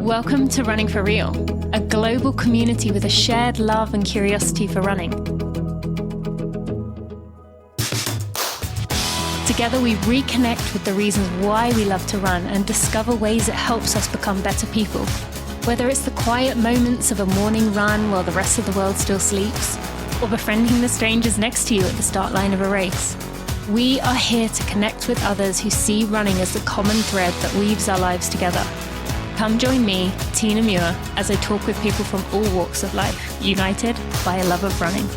Welcome to Running for Real, a global community with a shared love and curiosity for running. Together we reconnect with the reasons why we love to run and discover ways it helps us become better people. Whether it's the quiet moments of a morning run while the rest of the world still sleeps, or befriending the strangers next to you at the start line of a race. We are here to connect with others who see running as the common thread that weaves our lives together. Come join me, Tina Muir, as I talk with people from all walks of life, united by a love of running.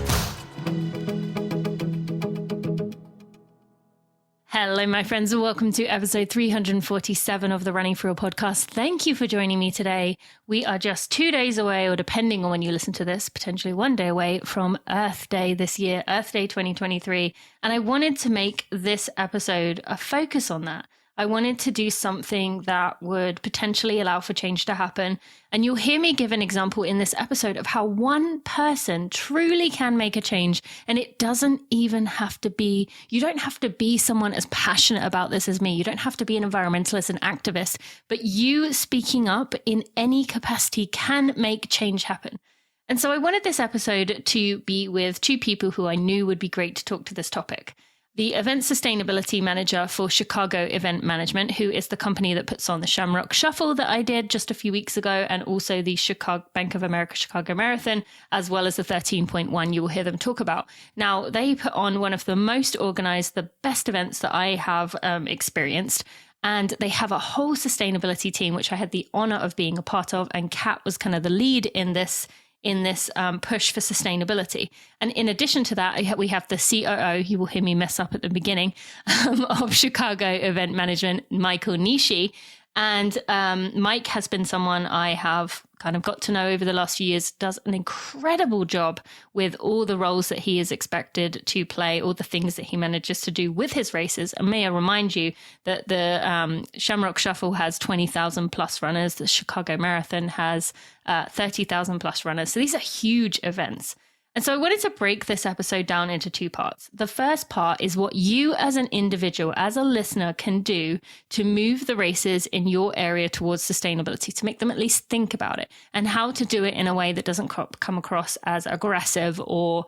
Hello, my friends, and welcome to episode 347 of the Running for Real podcast. Thank you for joining me today. We are just 2 days away, or depending on when you listen to this, potentially 1 day away from Earth Day this year, Earth Day 2023. And I wanted to make this episode a focus on that. I wanted to do something that would potentially allow for change to happen. And you'll hear me give an example in this episode of how one person truly can make a change. And it doesn't even have to be, you don't have to be someone as passionate about this as me. You don't have to be an environmentalist, an activist, but you speaking up in any capacity can make change happen. And so I wanted this episode to be with two people who I knew would be great to talk to this topic. The event sustainability manager for Chicago Event Management, who is the company that puts on the Shamrock Shuffle that I did just a few weeks ago, and also the Chicago Bank of America Chicago Marathon, as well as the 13.1 you will hear them talk about. Now, they put on one of the most organized, the best events that I have experienced. And they have a whole sustainability team, which I had the honor of being a part of. And Kat was kind of the lead in this push for sustainability. And in addition to that, we have the COO, you will hear me mess up at the beginning, of Chicago Event Management, Michael Nishi. And Mike has been someone I have kind of got to know over the last few years, does an incredible job with all the roles that he is expected to play, all the things that he manages to do with his races. And may I remind you that the Shamrock Shuffle has 20,000 plus runners. The Chicago Marathon has 30,000 plus runners. So these are huge events. And so I wanted to break this episode down into two parts. The first part is what you as an individual, as a listener, can do to move the races in your area towards sustainability, to make them at least think about it, and how to do it in a way that doesn't come across as aggressive or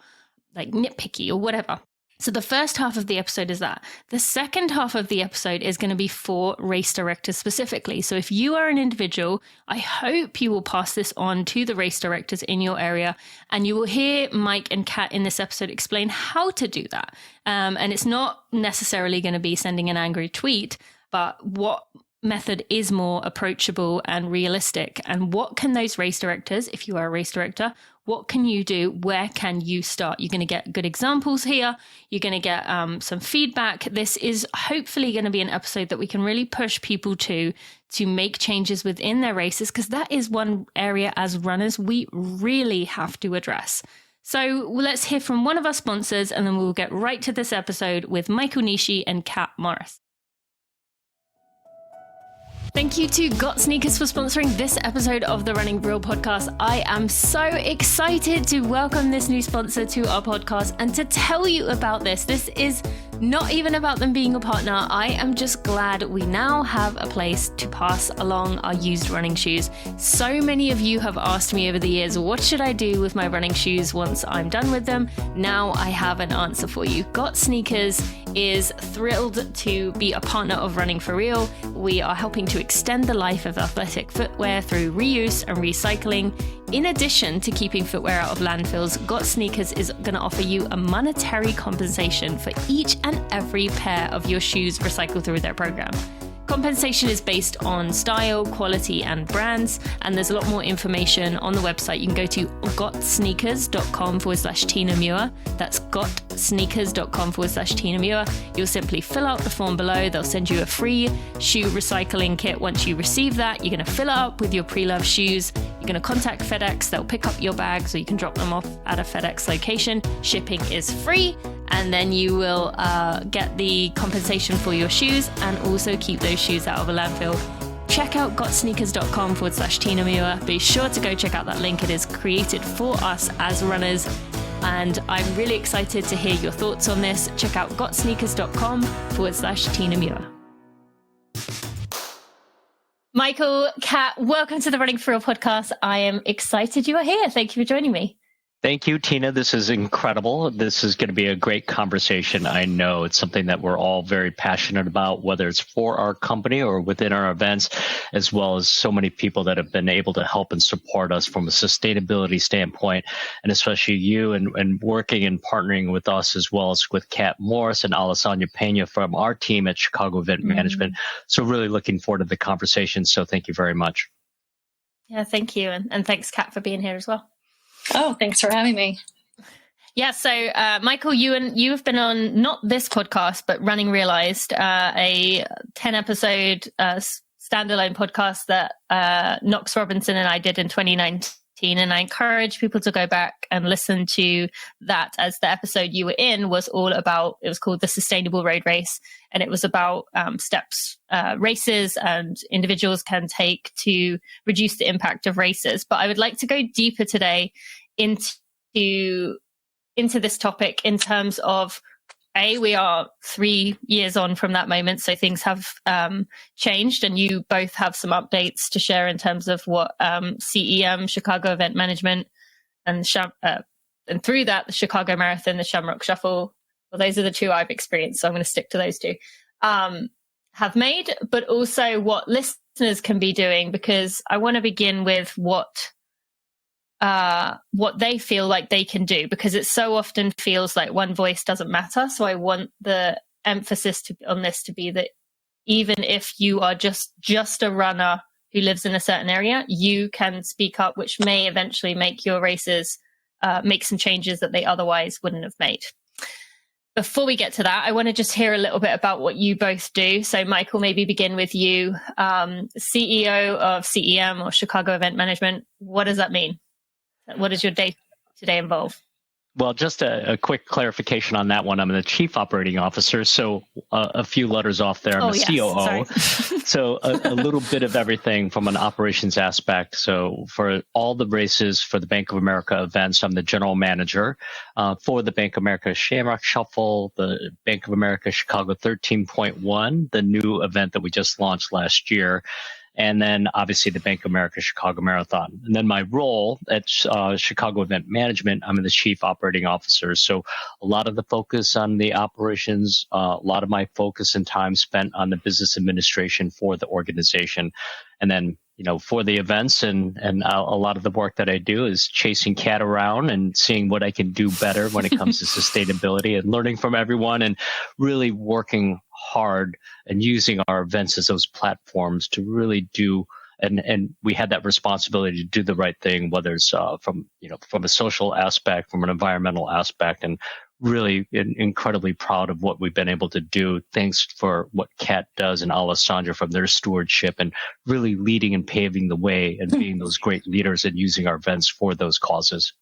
like nitpicky or whatever. So the first half of the episode is that. The second half of the episode is going to be for race directors specifically. So if you are an individual, I hope you will pass this on to the race directors in your area, and you will hear Mike and Kat in this episode explain how to do that. And it's not necessarily going to be sending an angry tweet, but what method is more approachable and realistic, and what can those race directors, if you are a race director, what can you do? Where can you start? You're going to get good examples here. You're going to get some feedback. This is hopefully going to be an episode that we can really push people to make changes within their races, because that is one area as runners we really have to address. So let's hear from one of our sponsors, and then we'll get right to this episode with Michael Nishi and Kat Morris. Thank you to GotSneakers for sponsoring this episode of the Running for Real podcast. I am so excited to welcome this new sponsor to our podcast and to tell you about this. This is not even about them being a partner. I am just glad we now have a place to pass along our used running shoes. So many of you have asked me over the years, what should I do with my running shoes once I'm done with them? Now I have an answer for you. GotSneakers is thrilled to be a partner of Running for Real. We are helping to extend the life of athletic footwear through reuse and recycling. In addition to keeping footwear out of landfills, GotSneakers is going to offer you a monetary compensation for each and every pair of your shoes recycled through their program. Compensation is based on style, quality, and brands, and there's a lot more information on the website. You can go to gotsneakers.com/Tina Muir. That's gotsneakers.com/Tina Muir. You'll simply fill out the form below. They'll send you a free shoe recycling kit. Once you receive that, you're going to fill it up with your pre-loved shoes. You're going to contact FedEx. They'll pick up your bags, or you can drop them off at a FedEx location. Shipping is free. And then you will get the compensation for your shoes and also keep those shoes out of a landfill. Check out gotsneakers.com/Tina Muir. Be sure to go check out that link. It is created for us as runners. And I'm really excited to hear your thoughts on this. Check out gotsneakers.com/Tina Muir. Michael, Kat, welcome to the Running For Real podcast. I am excited you are here. Thank you for joining me. Thank you, Tina. This is incredible. This is going to be a great conversation. I know it's something that we're all very passionate about, whether it's for our company or within our events, as well as so many people that have been able to help and support us from a sustainability standpoint, and especially you and working and partnering with us, as well as with Kat Morris and Alessandra Pena from our team at Chicago Event Management. So really looking forward to the conversation. So thank you very much. Yeah, thank you. And thanks, Kat, for being here as well. Oh, thanks for having me. Yeah, so Michael, you've been on not this podcast, but Running Realized, a 10-episode standalone podcast that Knox Robinson and I did in 2019. And I encourage people to go back and listen to that, as the episode you were in was all about, it was called The Sustainable Road Race. And it was about steps races and individuals can take to reduce the impact of races. But I would like to go deeper today into this topic in terms of, we are 3 years on from that moment, so things have changed, and you both have some updates to share in terms of what CEM, Chicago Event Management, and through that, the Chicago Marathon, the Shamrock Shuffle, well, those are the two I've experienced, so I'm going to stick to those two, have made, but also what listeners can be doing, because I want to begin with what they feel like they can do, because it so often feels like one voice doesn't matter. So I want the emphasis on this to be that even if you are just a runner who lives in a certain area, you can speak up, which may eventually make your races make some changes that they otherwise wouldn't have made. Before we get to that, I want to just hear a little bit about what you both do. So Michael, maybe begin with you. CEO of CEM, or Chicago Event Management. What does that mean? What does your day-to-day involve? Well, just a quick clarification on that one. I'm the Chief Operating Officer, so a few letters off there. I'm the COO. So a little bit of everything from an operations aspect. So for all the races for the Bank of America events, I'm the general manager. For the Bank of America Shamrock Shuffle, the Bank of America Chicago 13.1, the new event that we just launched last year, and then obviously the Bank of America Chicago Marathon. And then my role at Chicago Event Management, I'm the Chief Operating Officer. So a lot of the focus on the operations, a lot of my focus and time spent on the business administration for the organization. And then, for the events and a lot of the work that I do is chasing Kat around and seeing what I can do better when it comes to sustainability and learning from everyone, and really working hard and using our events as those platforms to really do, and we had that responsibility to do the right thing, whether it's from a social aspect, from an environmental aspect, and really incredibly proud of what we've been able to do. Thanks for what Kat does and Alessandra from their stewardship, and really leading and paving the way and being those great leaders and using our events for those causes.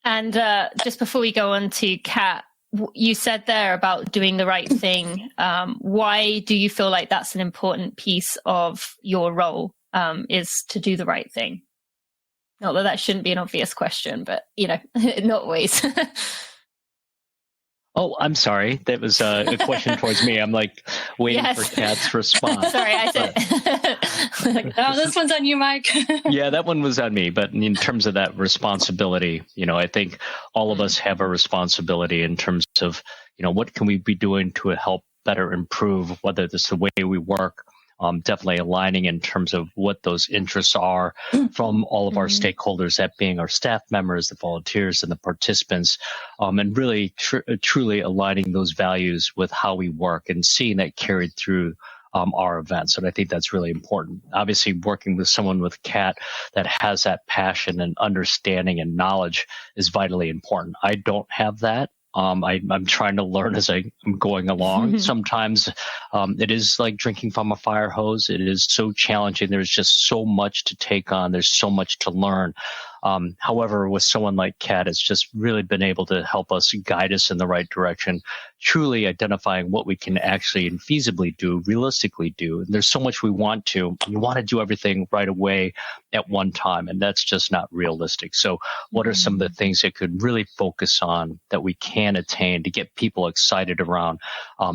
And just before we go on to Kat, you said there about doing the right thing. Why do you feel like that's an important piece of your role, is to do the right thing? Not that shouldn't be an obvious question, but, not always. Oh, I'm sorry. That was a question towards me. I'm like waiting for Kat's response. Sorry, I said. Oh, this one's on you, Mike. Yeah, that one was on me. But in terms of that responsibility, I think all of us have a responsibility in terms of, what can we be doing to help better improve, whether this is the way we work. Definitely aligning in terms of what those interests are from all of our stakeholders, that being our staff members, the volunteers, and the participants, and really truly aligning those values with how we work and seeing that carried through our events. And I think that's really important. Obviously, working with someone with Kat that has that passion and understanding and knowledge is vitally important. I don't have that. I'm trying to learn as I'm going along. Sometimes it is like drinking from a fire hose. It is so challenging. There's just so much to take on. There's so much to learn. However, with someone like Kat, it's just really been able to help us guide us in the right direction, truly identifying what we can actually and feasibly do, realistically do. And there's so much we want to. You want to do everything right away at one time, and that's just not realistic. So what are some of the things that could really focus on that we can attain to get people excited around,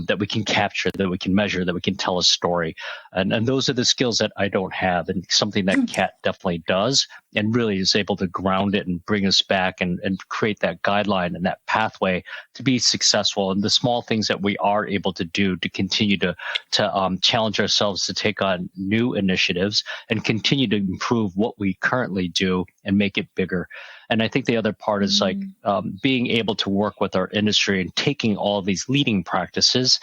that we can capture, that we can measure, that we can tell a story? And those are the skills that I don't have, and something that Kat definitely does, and really is able to ground it and bring us back and create that guideline and that pathway to be successful. And the small things that we are able to do to continue to challenge ourselves to take on new initiatives and continue to improve what we currently do and make it bigger. And I think the other part is like being able to work with our industry and taking all of these leading practices,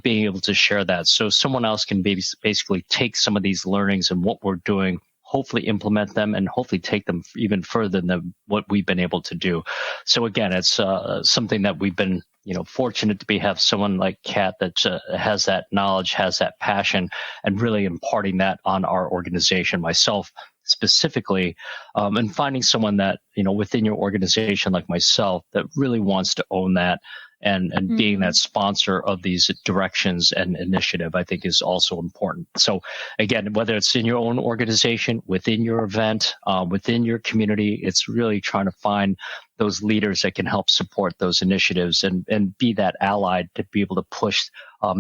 being able to share that. So someone else can basically take some of these learnings and what we're doing, hopefully implement them, and hopefully take them even further than what we've been able to do. So again, it's something that we've been fortunate to have someone like Kat that has that knowledge, has that passion, and really imparting that on our organization, myself specifically, and finding someone that, within your organization like myself that really wants to own that and being that sponsor of these directions and initiative, I think is also important. So again, whether it's in your own organization, within your event, within your community, it's really trying to find those leaders that can help support those initiatives and be that ally to be able to push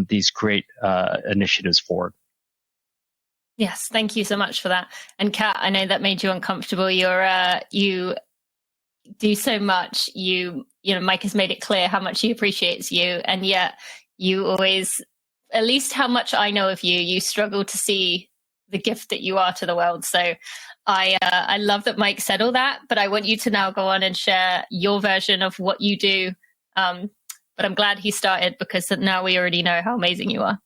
these great initiatives forward. Yes, thank you so much for that. And Kat, I know that made you uncomfortable. You do so much. Mike has made it clear how much he appreciates you, and yet you always, at least how much I know of you, you struggle to see the gift that you are to the world. So I love that Mike said all that, but I want you to now go on and share your version of what you do. But I'm glad he started, because now we already know how amazing you are.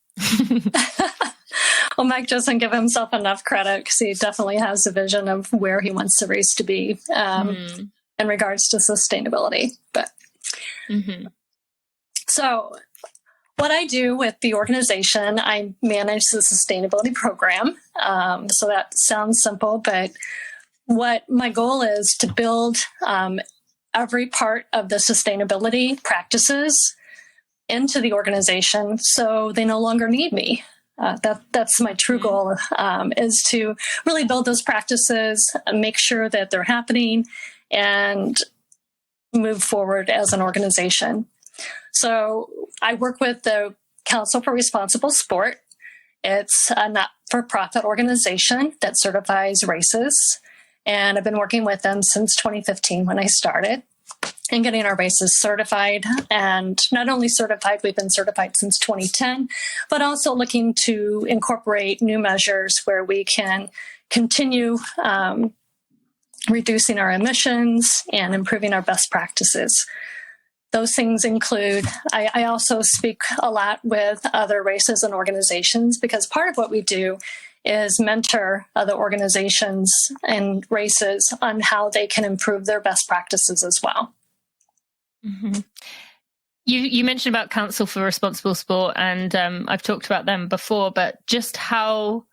Well, Mike doesn't give himself enough credit, because he definitely has a vision of where he wants the race to be in regards to sustainability. But so what I do with the organization, I manage the sustainability program. So that sounds simple, but what my goal is to build every part of the sustainability practices into the organization so they no longer need me. That's my true goal, is to really build those practices, make sure that they're happening, and move forward as an organization. So I work with the Council for Responsible Sport. It's a not-for-profit organization that certifies races, and I've been working with them since 2015 when I started, and getting our races certified. And not only certified, we've been certified since 2010, but also looking to incorporate new measures where we can continue reducing our emissions and improving our best practices. Those things include, I also speak a lot with other races and organizations, because part of what we do is mentor other organizations and races on how they can improve their best practices as well. Mm-hmm. You mentioned about Council for Responsible Sport, and I've talked about them before, but just how,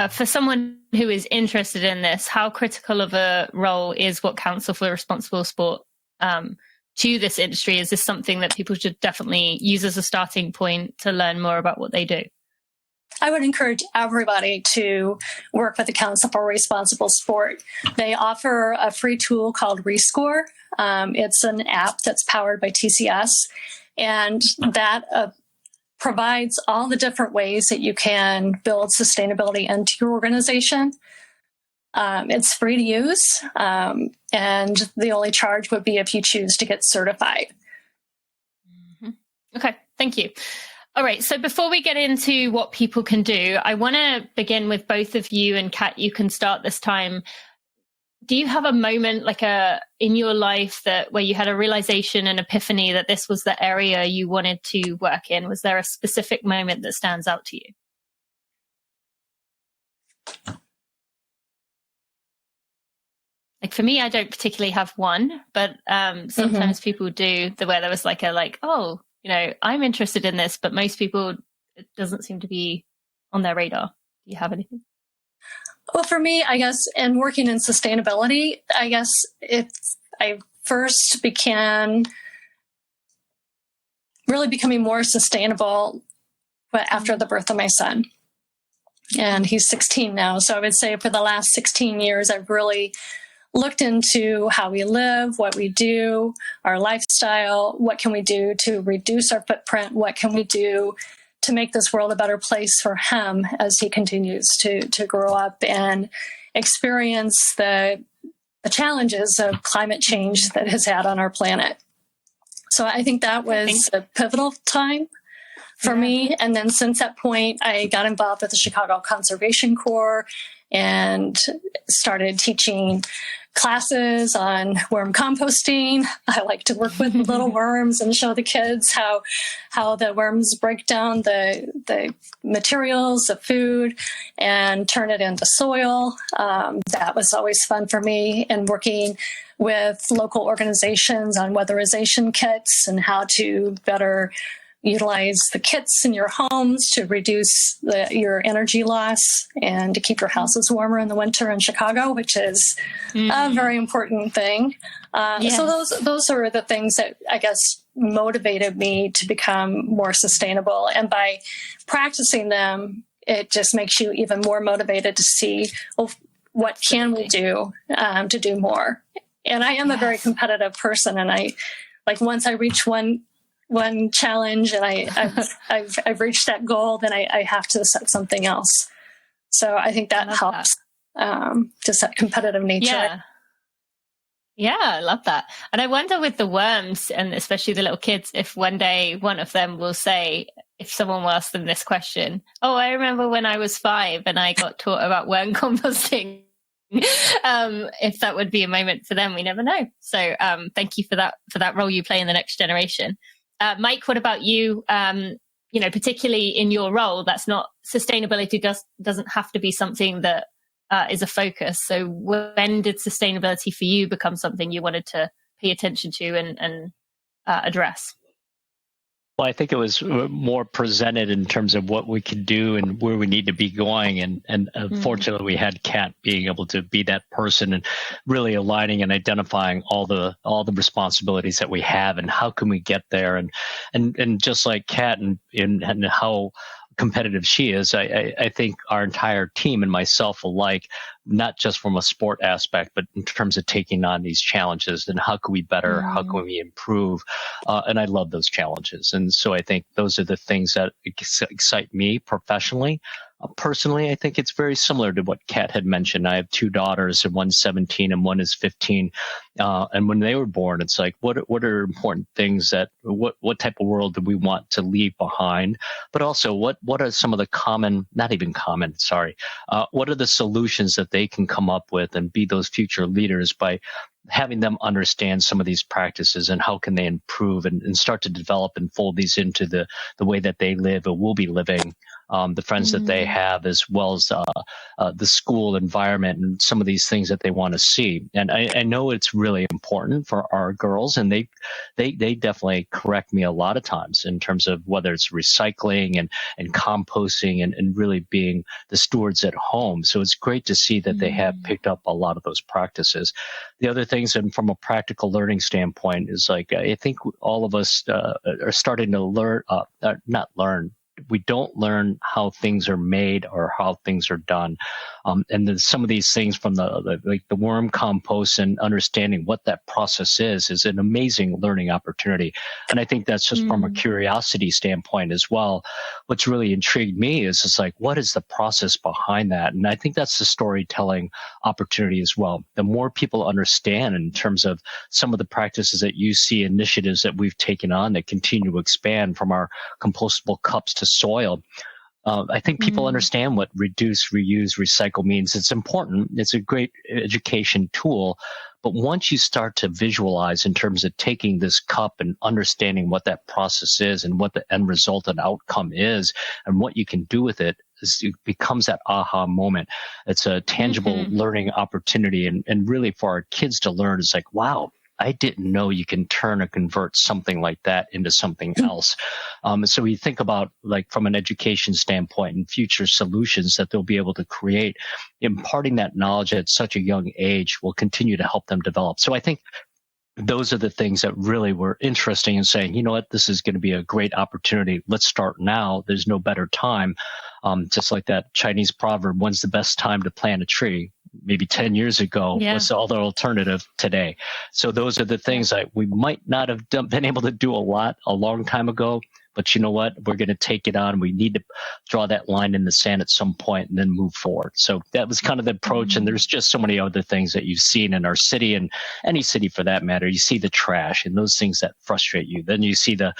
for someone who is interested in this, how critical of a role is what Council for Responsible Sport to this industry? Is this something that people should definitely use as a starting point to learn more about what they do? I would encourage everybody to work with the Council for Responsible Sport. They offer a free tool called Rescore. It's an app that's powered by TCS, and that provides all the different ways that you can build sustainability into your organization. It's free to use, and the only charge would be if you choose to get certified. Mm-hmm. Okay, thank you. All right, so before we get into what people can do, I want to begin with both of you, and Kat, you can start this time. Do you have a moment in your life where you had a realization, an epiphany that this was the area you wanted to work in? Was there a specific moment that stands out to you? Like for me, I don't particularly have one, but sometimes people do, where there was I'm interested in this, but most people, it doesn't seem to be on their radar. Do you have anything? Well, for me, I guess, and working in sustainability, I guess I first began really becoming more sustainable after the birth of my son. And he's 16 now. So I would say for the last 16 years, I've really looked into how we live, what we do, our lifestyle, what can we do to reduce our footprint, what can we do to make this world a better place for him as he continues to grow up and experience the challenges of climate change that has had on our planet. So I think that was a pivotal time for me. And then since that point, I got involved with the Chicago Conservation Corps and started teaching classes on worm composting. I like to work with little worms and show the kids how the worms break down the materials, the food, and turn it into soil. That was always fun for me, and working with local organizations on weatherization kits and how to better utilize the kits in your homes to reduce your energy loss and to keep your houses warmer in the winter in Chicago, which is a very important thing. So those are the things that I guess motivated me to become more sustainable. And by practicing them, it just makes you even more motivated to see, well, what can we do to do more? And I am a very competitive person, and I once I reach one challenge and I've reached that goal, then I have to set something else. So I think that helps just that competitive nature. Yeah, I love that. And I wonder with the worms, and especially the little kids, if one day one of them will say, if someone will ask them this question, oh, I remember when I was 5 and I got taught about worm composting. If that would be a moment for them, we never know. So thank you for that role you play in the next generation. Mike, what about you? Particularly in your role, that's not sustainability doesn't have to be something that is a focus. So when did sustainability for you become something you wanted to pay attention to and address? Well, I think it was more presented in terms of what we could do and where we need to be going. And fortunately, we had Kat being able to be that person and really aligning and identifying all the responsibilities that we have and how can we get there. And just like Kat and how competitive she is, I think our entire team and myself alike, not just from a sport aspect, but in terms of taking on these challenges and how can we better, how can we improve? And I love those challenges. And so I think those are the things that excite me professionally. Personally, I think it's very similar to what Kat had mentioned. I have 2 daughters, and one's 17 and one is 15. And when they were born, it's like, what are important things that, what type of world do we want to leave behind? But also, what are some of the what are the solutions that they can come up with and be those future leaders by having them understand some of these practices and how can they improve and start to develop and fold these into the way that they live or will be living, the friends that they have, as well as the school environment and some of these things that they want to see. And I know it's really important for our girls, and they definitely correct me a lot of times in terms of whether it's recycling and composting and really being the stewards at home. So it's great to see that they have picked up a lot of those practices. The other things, and from a practical learning standpoint, is like I think all of us are starting to learn, not learn. We don't learn how things are made or how things are done. And then some of these things from the worm compost and understanding what that process is an amazing learning opportunity. And I think that's just from a curiosity standpoint as well. What's really intrigued me is it's like, what is the process behind that? And I think that's the storytelling opportunity as well. The more people understand in terms of some of the practices that you see, initiatives that we've taken on that continue to expand from our compostable cups to soil. I think people understand what reduce, reuse, recycle means. It's important. It's a great education tool. But once you start to visualize in terms of taking this cup and understanding what that process is and what the end result and outcome is and what you can do with it, it becomes that aha moment. It's a tangible learning opportunity. And really for our kids to learn, it's like, wow, I didn't know you can turn or convert something like that into something else. So we think about, like, from an education standpoint and future solutions that they'll be able to create, imparting that knowledge at such a young age will continue to help them develop. So I think those are the things that really were interesting in saying, you know what, this is going to be a great opportunity. Let's start now. There's no better time. Just like that Chinese proverb, when's the best time to plant a tree? Maybe 10 years ago. Yeah. What's the other alternative today? So those are the things that we might not have been able to do a long time ago. But you know what? We're going to take it on. We need to draw that line in the sand at some point and then move forward. So that was kind of the approach. And there's just so many other things that you've seen in our city, and any city for that matter. You see the trash and those things that frustrate you. Then you see the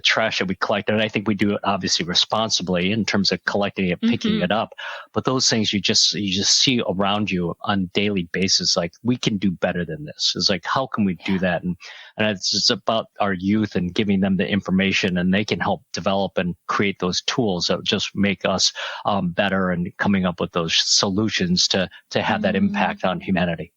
trash that we collect. And I think we do it obviously responsibly in terms of collecting it, picking it up. But those things you just see around you on a daily basis. Like, we can do better than this. It's like, how can we do that? And it's just about our youth and giving them the information, and they can help develop and create those tools that just make us better, and coming up with those solutions to have that impact on humanity.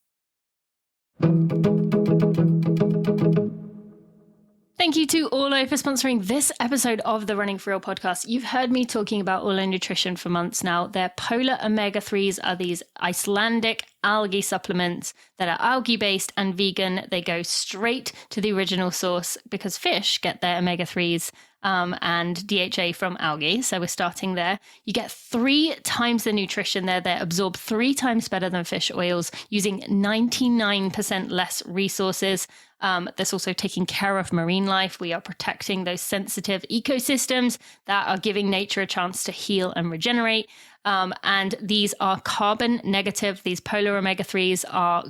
Thank you to Orlo for sponsoring this episode of the Running for Real podcast. You've heard me talking about Orlo Nutrition for months now. Their polar omega-3s are these Icelandic algae supplements that are algae-based and vegan. They go straight to the original source because fish get their omega-3s and DHA from algae. So we're starting there. You get 3 times the nutrition there. They're absorbed 3 times better than fish oils, using 99% less resources. That's also taking care of marine life. We are protecting those sensitive ecosystems that are giving nature a chance to heal and regenerate. And these are carbon negative. These polar omega-3s are,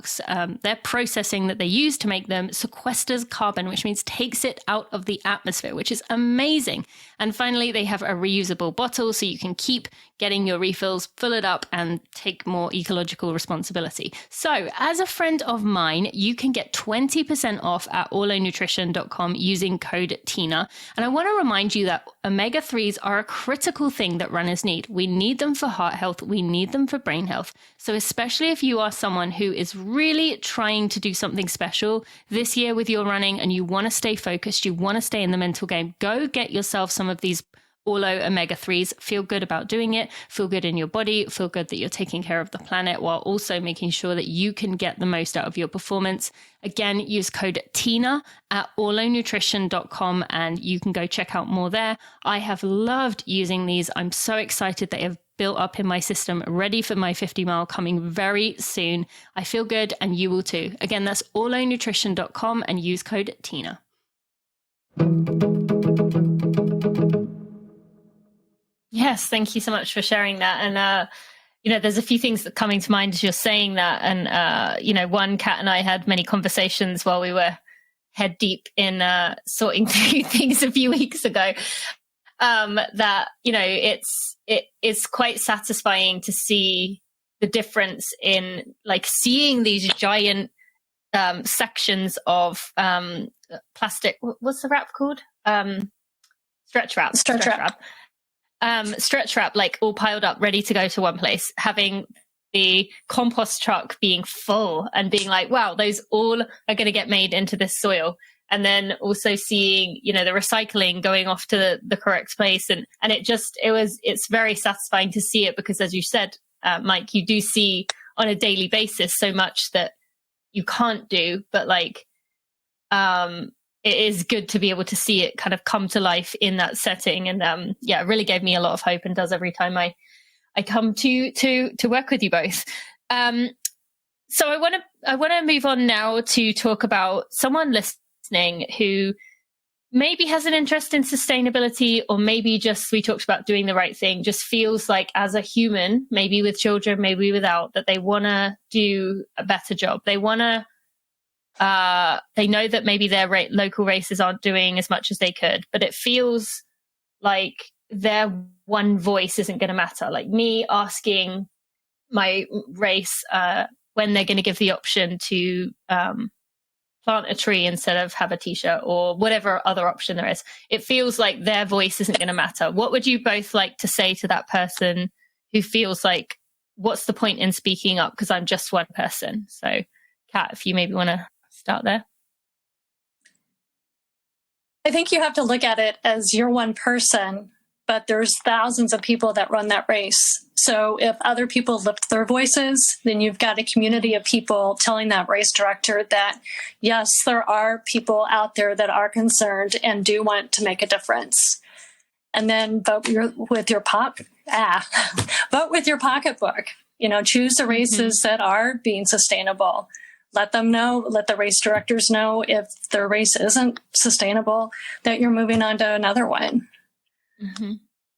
their processing that they use to make them sequesters carbon, which means takes it out of the atmosphere, which is amazing. And finally, they have a reusable bottle, so you can keep getting your refills, fill it up, and take more ecological responsibility. So as a friend of mine, you can get 20% off at orlonutrition.com using code TINA. And I want to remind you that omega-3s are a critical thing that runners need. We need them for heart health. We need them for brain health. So especially if you are someone who is really trying to do something special this year with your running and you want to stay focused, you want to stay in the mental game, go get yourself some of these Orlo omega-3s. Feel good about doing it, feel good in your body, feel good that you're taking care of the planet while also making sure that you can get the most out of your performance. Again, use code TINA at orlonutrition.com and you can go check out more there. I have loved using these. I'm so excited they have built up in my system, ready for my 50-mile coming very soon. I feel good and you will too. Again, that's orlonutrition.com and use code TINA. Yes, thank you so much for sharing that. And, there's a few things that coming to mind as you're saying that. And, one, Kat and I had many conversations while we were head deep in sorting through things a few weeks ago, that, it is quite satisfying to see the difference in, like, seeing these giant sections of plastic. What's the wrap called? Stretch wrap. Stretch wrap, like, all piled up, ready to go to one place, having the compost truck being full and being like, wow, those all are going to get made into this soil. And then also seeing, the recycling going off to the correct place. And it's very satisfying to see it because, as you said, Mike, you do see on a daily basis so much that you can't do, but it is good to be able to see it kind of come to life in that setting. And it really gave me a lot of hope and does every time I come to work with you both. So I want to move on now to talk about someone listening who maybe has an interest in sustainability, or maybe just, we talked about doing the right thing, just feels like as a human, maybe with children, maybe without, that they want to do a better job. They want to they know that maybe their local races aren't doing as much as they could, but it feels like their one voice isn't going to matter. Like me asking my race when they're going to give the option to plant a tree instead of have a t-shirt, or whatever other option there is. It feels like their voice isn't going to matter. What would you both like to say to that person who feels like, what's the point in speaking up because I'm just one person? So Kat, if you maybe want to start there. I think you have to look at it as you're one person, but there's thousands of people that run that race. So if other people lift their voices, then you've got a community of people telling that race director that, yes, there are people out there that are concerned and do want to make a difference. And then vote with your pocketbook. Choose the races that are being sustainable. Let them know, let the race directors know if their race isn't sustainable, that you're moving on to another one.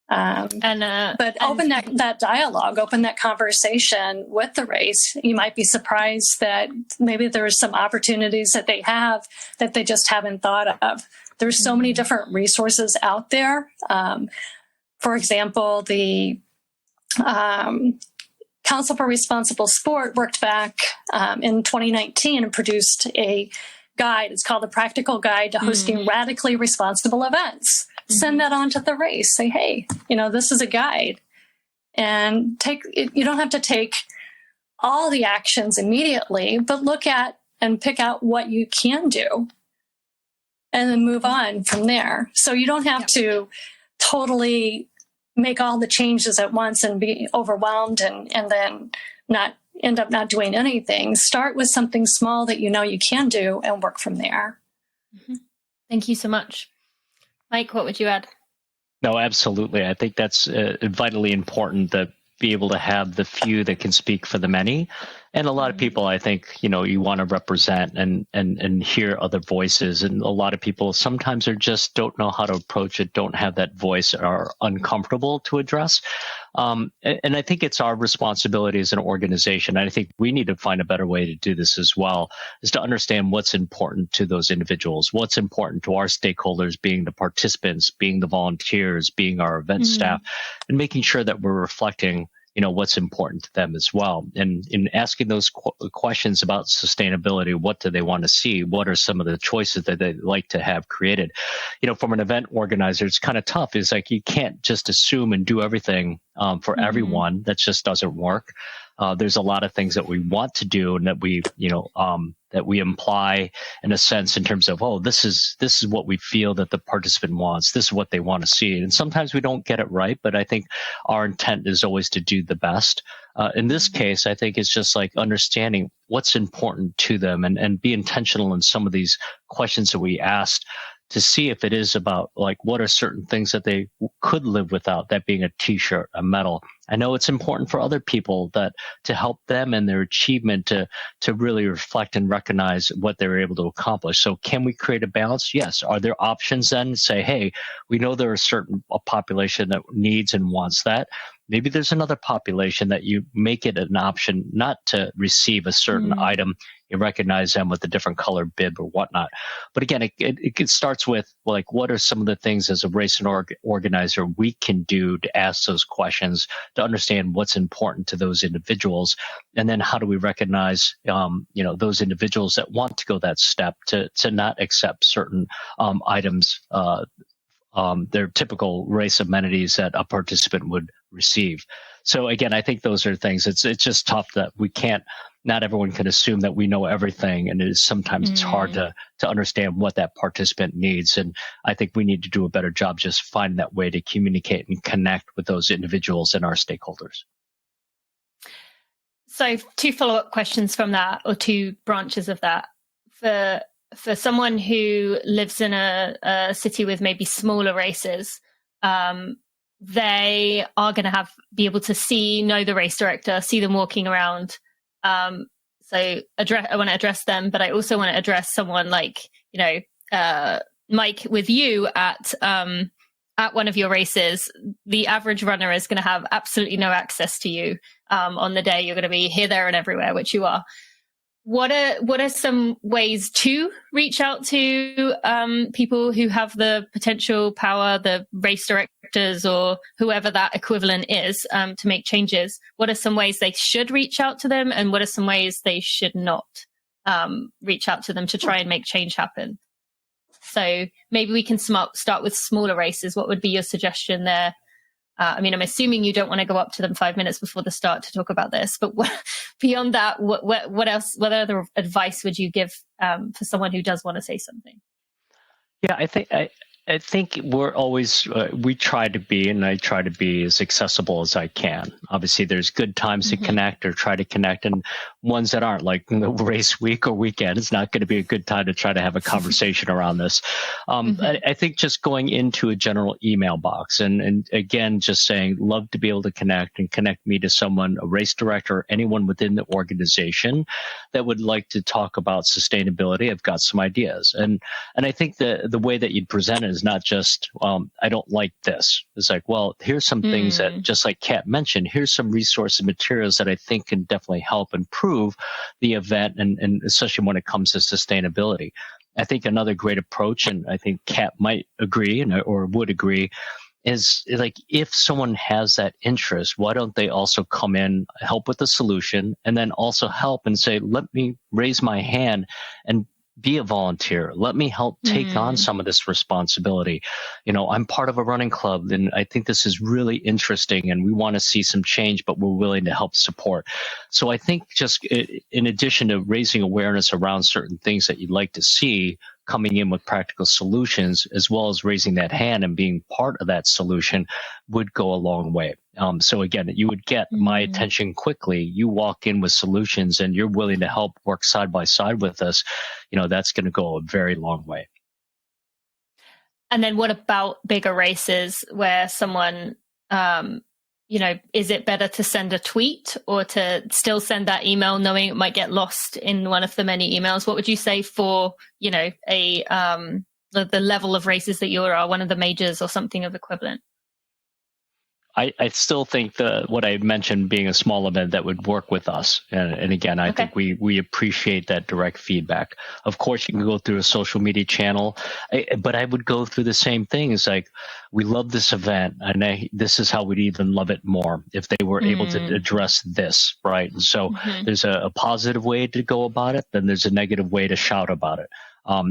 But open that dialogue, open that conversation with the race. You might be surprised that maybe there's some opportunities that they have that they just haven't thought of. There's so many different resources out there. For example, the Council for Responsible Sport worked back in 2019 and produced a guide. It's called the Practical Guide to Hosting Radically Responsible Events. Send that on to the race. Say, hey, this is a guide. And you don't have to take all the actions immediately, but look at and pick out what you can do and then move on from there. So you don't have to totally make all the changes at once and be overwhelmed and then not end up not doing anything. Start with something small that you can do and work from there. Thank you so much. Mike, what would you add? No, absolutely. I think that's vitally important to be able to have the few that can speak for the many. And a lot of people, I think, you want to represent and hear other voices. And a lot of people sometimes just don't know how to approach it, don't have that voice, or are uncomfortable to address. And I think it's our responsibility as an organization. And I think we need to find a better way to do this as well, is to understand what's important to those individuals, what's important to our stakeholders, being the participants, being the volunteers, being our event staff, and making sure that we're reflecting what's important to them as well. And in asking those questions about sustainability, what do they want to see? What are some of the choices that they'd like to have created? From an event organizer, it's kind of tough. It's like you can't just assume and do everything for everyone. That just doesn't work. There's a lot of things that we want to do and that we imply in a sense in terms of, this is what we feel that the participant wants. This is what they want to see. And sometimes we don't get it right, but I think our intent is always to do the best. In this case, I think it's just like understanding what's important to them and be intentional in some of these questions that we asked, to see if it is about what are certain things that they could live without, that being a t-shirt, a medal. I know it's important for other people to help them and their achievement to really reflect and recognize what they were able to accomplish. So can we create a balance? Yes. Are there options then? Say, hey, we know there are a population that needs and wants that. Maybe there's another population that you make it an option not to receive a certain item. You recognize them with a different color bib or whatnot. But again, it starts with what are some of the things as a race and organizer we can do to ask those questions, to understand what's important to those individuals. And then how do we recognize, those individuals that want to go that step to not accept certain items, their typical race amenities that a participant would receive. So again, I think those are things. It's just tough that not everyone can assume that we know everything. And sometimes it's hard to understand what that participant needs. And I think we need to do a better job just finding that way to communicate and connect with those individuals and our stakeholders. So 2 follow-up questions from that, or 2 branches of that. For someone who lives in a city with maybe smaller races, they are going to be able to know the race director, see them walking around. So I want to address them, but I also want to address someone like, Mike, with you at one of your races. The average runner is going to have absolutely no access to you on the day. You're going to be here, there, and everywhere, which you are. What are some ways to reach out to people who have the potential power, the race directors or whoever that equivalent is, to make changes? What are some ways they should reach out to them, and what are some ways they should not reach out to them to try and make change happen? So maybe we can start with smaller races. What would be your suggestion there? I'm assuming you don't want to go up to them 5 minutes before the start to talk about this, but beyond that, what else, what other advice would you give for someone who does want to say something? Yeah, I think we're always we try to be, and I try to be as accessible as I can. Obviously, there's good times to connect or try to connect, and ones that aren't, like race week or weekend. It's not going to be a good time to try to have a conversation around this. I think just going into a general email box and again, just saying, love to be able to connect and connect me to someone, a race director, or anyone within the organization that would like to talk about sustainability. I've got some ideas, and I think the way that you'd present it is not just, I don't like this. It's like, well, here's some things that, just like Kat mentioned, here's some resources and materials that I think can definitely help improve the event, and especially when it comes to sustainability. I think another great approach, and I think Kat might agree or would agree, is like, if someone has that interest, why don't they also come in, help with the solution, and then also help and say, let me raise my hand and be a volunteer. Let me help take on some of this responsibility. I'm part of a running club, and I think this is really interesting, and we want to see some change, but we're willing to help support. So I think just in addition to raising awareness around certain things that you'd like to see, coming in with practical solutions, as well as raising that hand and being part of that solution, would go a long way. So again, you would get my attention quickly. You walk in with solutions and you're willing to help work side by side with us. That's going to go a very long way. And then what about bigger races where someone, is it better to send a tweet or to still send that email knowing it might get lost in one of the many emails? What would you say for, the level of races that you are, one of the majors or something of equivalent? I still think what I mentioned, being a small event, that would work with us. And again, I think we appreciate that direct feedback. Of course, you can go through a social media channel, but I would go through the same thing. It's like, we love this event, and this is how we'd even love it more if they were able to address this, right? And so there's a positive way to go about it, then there's a negative way to shout about it.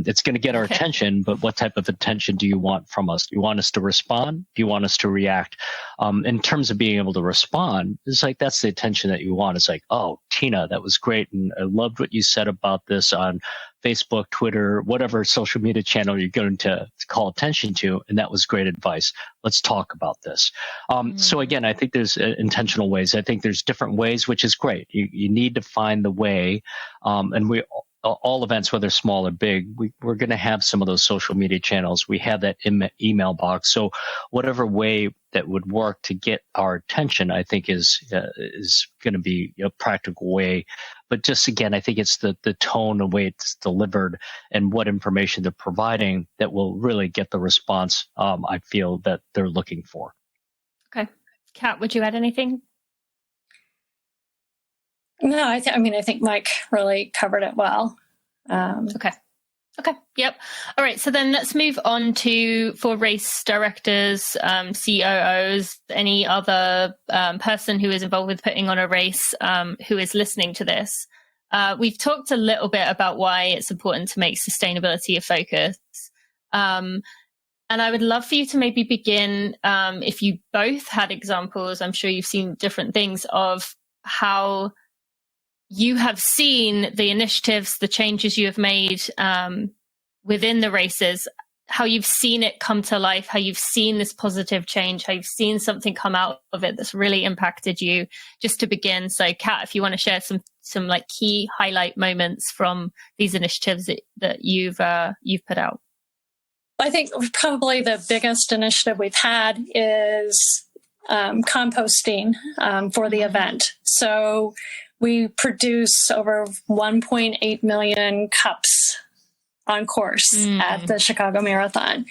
It's going to get our attention, but what type of attention do you want from us? Do you want us to respond? Do you want us to react? In terms of being able to respond, it's like, that's the attention that you want. It's like, oh, Tina, that was great, and I loved what you said about this on Facebook, Twitter, whatever social media channel you're going to call attention to, and that was great advice. Let's talk about this. So again, I think there's intentional ways. I think there's different ways, which is great. You need to find the way, and all events, whether small or big, we're going to have some of those social media channels. We have that email box. So whatever way that would work to get our attention, I think is going to be a practical way. But just again, I think it's the tone, the way it's delivered, and what information they're providing that will really get the response I feel that they're looking for. Okay. Kat, would you add anything? No, I think Mike really covered it well. Okay. Yep. All right. So then let's move on for race directors, COOs, any other person who is involved with putting on a race, who is listening to this. We've talked a little bit about why it's important to make sustainability a focus. And I would love for you to maybe begin, if you both had examples, I'm sure you've seen different things of how you have seen the initiatives, the changes you have made within the races, how you've seen it come to life, how you've seen this positive change, how you've seen something come out of it that's really impacted you, just to begin. So Kat, if you want to share some like key highlight moments from these initiatives that you've put out. I think probably the biggest initiative we've had is composting for the event. So we produce over 1.8 million cups on course at the Chicago Marathon.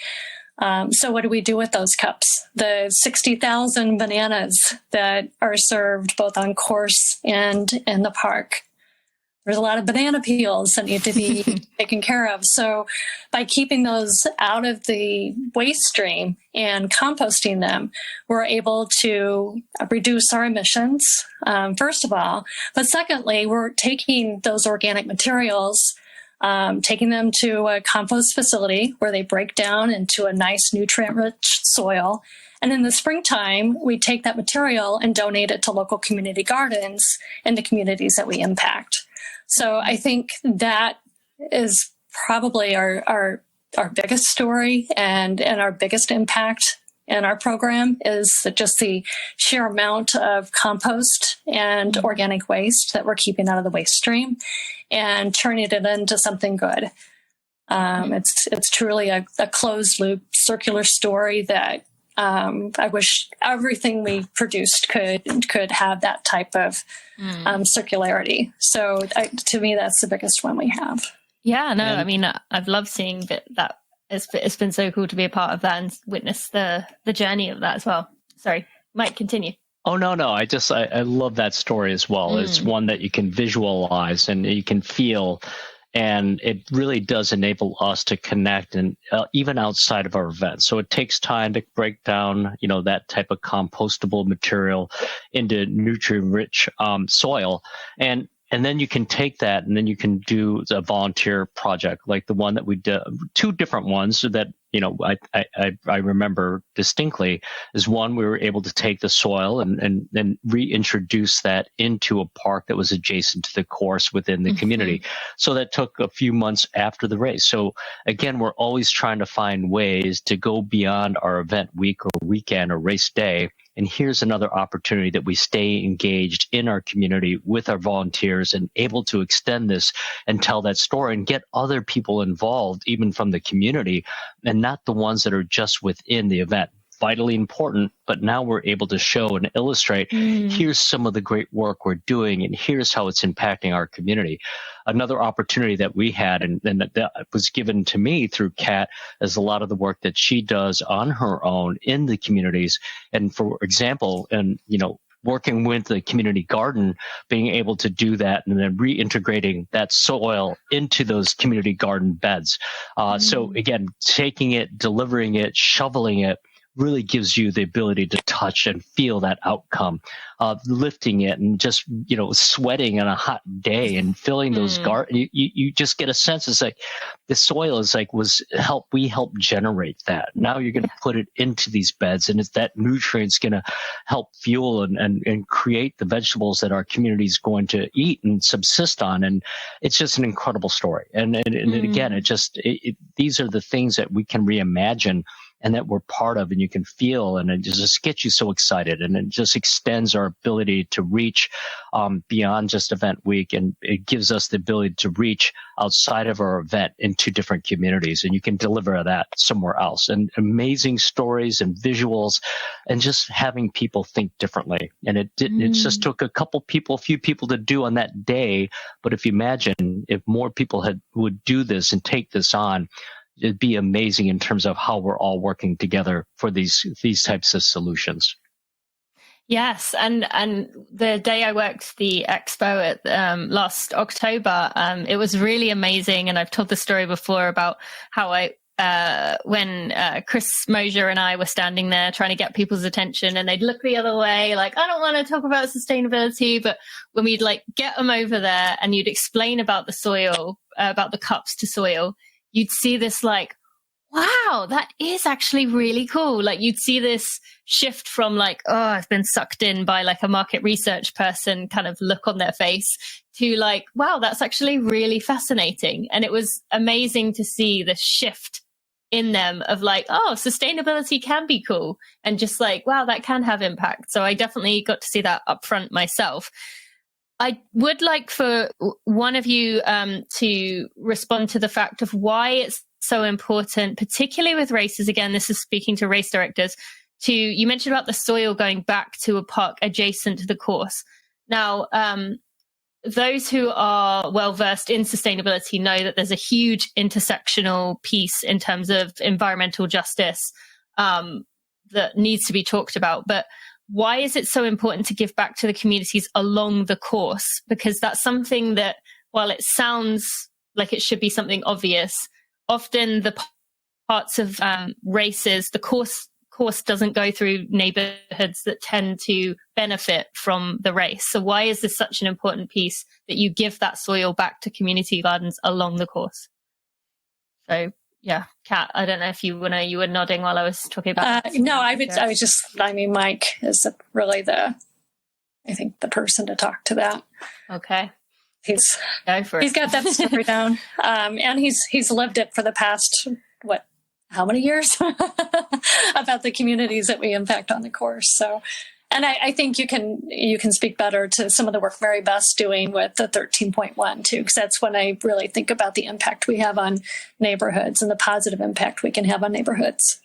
So what do we do with those cups? The 60,000 bananas that are served both on course and in the park. There's a lot of banana peels that need to be taken care of. So by keeping those out of the waste stream and composting them, we're able to reduce our emissions, first of all. But secondly, we're taking those organic materials, taking them to a compost facility where they break down into a nice nutrient-rich soil. And in the springtime, we take that material and donate it to local community gardens in the communities that we impact. So I think that is probably our our biggest story and our biggest impact in our program is just the sheer amount of compost and organic waste that we're keeping out of the waste stream and turning it into something good. It's truly a closed loop circular story that I wish everything we produced could have that type of circularity. So to me, that's the biggest one we have. Yeah, no, I mean, I've loved seeing that. It's been so cool to be a part of that and witness the journey of that as well. Sorry, Mike, continue. Oh, no. I love that story as well. It's one that you can visualize and you can feel. And it really does enable us to connect, and even outside of our events. So it takes time to break down, that type of compostable material into nutrient-rich soil, and then you can take that, and then you can do a volunteer project like the one that we did. Two different ones that I remember distinctly is one we were able to take the soil and then reintroduce that into a park that was adjacent to the course within the community. So that took a few months after the race. So again, we're always trying to find ways to go beyond our event week or weekend or race day. And here's another opportunity that we stay engaged in our community with our volunteers and able to extend this and tell that story and get other people involved, even from the community, and not the ones that are just within the event. Vitally important, but now we're able to show and illustrate, here's some of the great work we're doing, and here's how it's impacting our community. Another opportunity that we had, and that was given to me through Kat, is a lot of the work that she does on her own in the communities. And for example, working with the community garden, being able to do that and then reintegrating that soil into those community garden beds. So again, taking it, delivering it, shoveling it, really gives you the ability to touch and feel that outcome of lifting it and just, sweating on a hot day and filling those you just get a sense. It's like the soil is like, we helped generate that. Now you're going to put it into these beds, and it's that nutrient's going to help fuel and create the vegetables that our community is going to eat and subsist on. And it's just an incredible story. And again, these are the things that we can reimagine and that we're part of, and you can feel, and it just gets you so excited, and it just extends our ability to reach beyond just event week, and it gives us the ability to reach outside of our event into different communities, and you can deliver that somewhere else. And amazing stories and visuals, and just having people think differently. And it just took a few people to do on that day, but if you imagine if more people would do this and take this on, it'd be amazing in terms of how we're all working together for these types of solutions. Yes, and the day I worked the expo at last October, it was really amazing. And I've told the story before about how when Chris Mosier and I were standing there trying to get people's attention, and they'd look the other way, like, I don't want to talk about sustainability. But when we'd get them over there and you'd explain about the soil, about the cups to soil, you'd see this wow, that is actually really cool. You'd see this shift from I've been sucked in by a market research person kind of look on their face to wow, that's actually really fascinating. And it was amazing to see the shift in them of sustainability can be cool, and just wow, that can have impact. So I definitely got to see that up front myself. I would like for one of you to respond to the fact of why it's so important, particularly with races. Again, this is speaking to race directors. You mentioned about the soil going back to a park adjacent to the course. Now, those who are well versed in sustainability know that there's a huge intersectional piece in terms of environmental justice that needs to be talked about. But why is it so important to give back to the communities along the course? Because that's something that, while it sounds like it should be something obvious, often the parts of races, the course doesn't go through neighborhoods that tend to benefit from the race. So why is this such an important piece that you give that soil back to community gardens along the course? So yeah, Kat, I don't know if you were nodding while I was talking about that. No, I was just, Mike is really the person to talk to that. Okay. He's got that story down. And he's lived it for the past how many years about the communities that we impact on the course. So, and I think you can speak better to some of the work Mary Beth's doing with the 13.1 too, because that's when I really think about the impact we have on neighborhoods and the positive impact we can have on neighborhoods.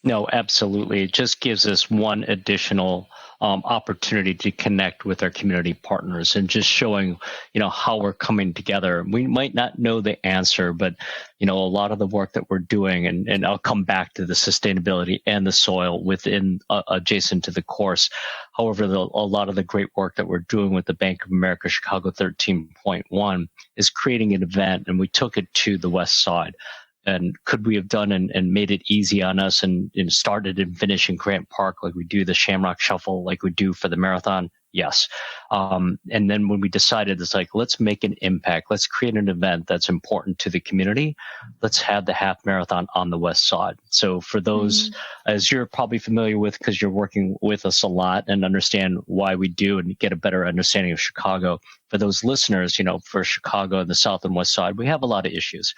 No, absolutely. It just gives us one additional opportunity to connect with our community partners and just showing, how we're coming together. We might not know the answer, but, a lot of the work that we're doing, and I'll come back to the sustainability and the soil within adjacent to the course. However, a lot of the great work that we're doing with the Bank of America Chicago 13.1 is creating an event, and we took it to the West Side. And could we have done and made it easy on us and started and finished in Grant Park like we do the Shamrock Shuffle, like we do for the marathon? Yes. And then when we decided, it's like, let's make an impact. Let's create an event that's important to the community. Let's have the half marathon on the West Side. So for those, as you're probably familiar with, because you're working with us a lot and understand why we do and get a better understanding of Chicago, for those listeners, for Chicago and the South and West Side, we have a lot of issues.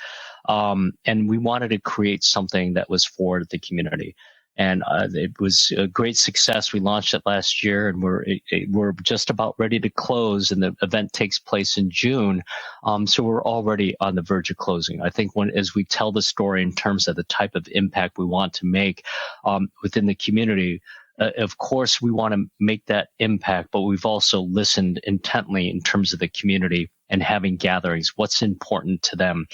And we wanted to create something that was for the community. And it was a great success. We launched it last year, and we're just about ready to close, and the event takes place in June. So we're already on the verge of closing. I think as we tell the story in terms of the type of impact we want to make within the community, of course, we want to make that impact, but we've also listened intently in terms of the community and having gatherings, what's important to them,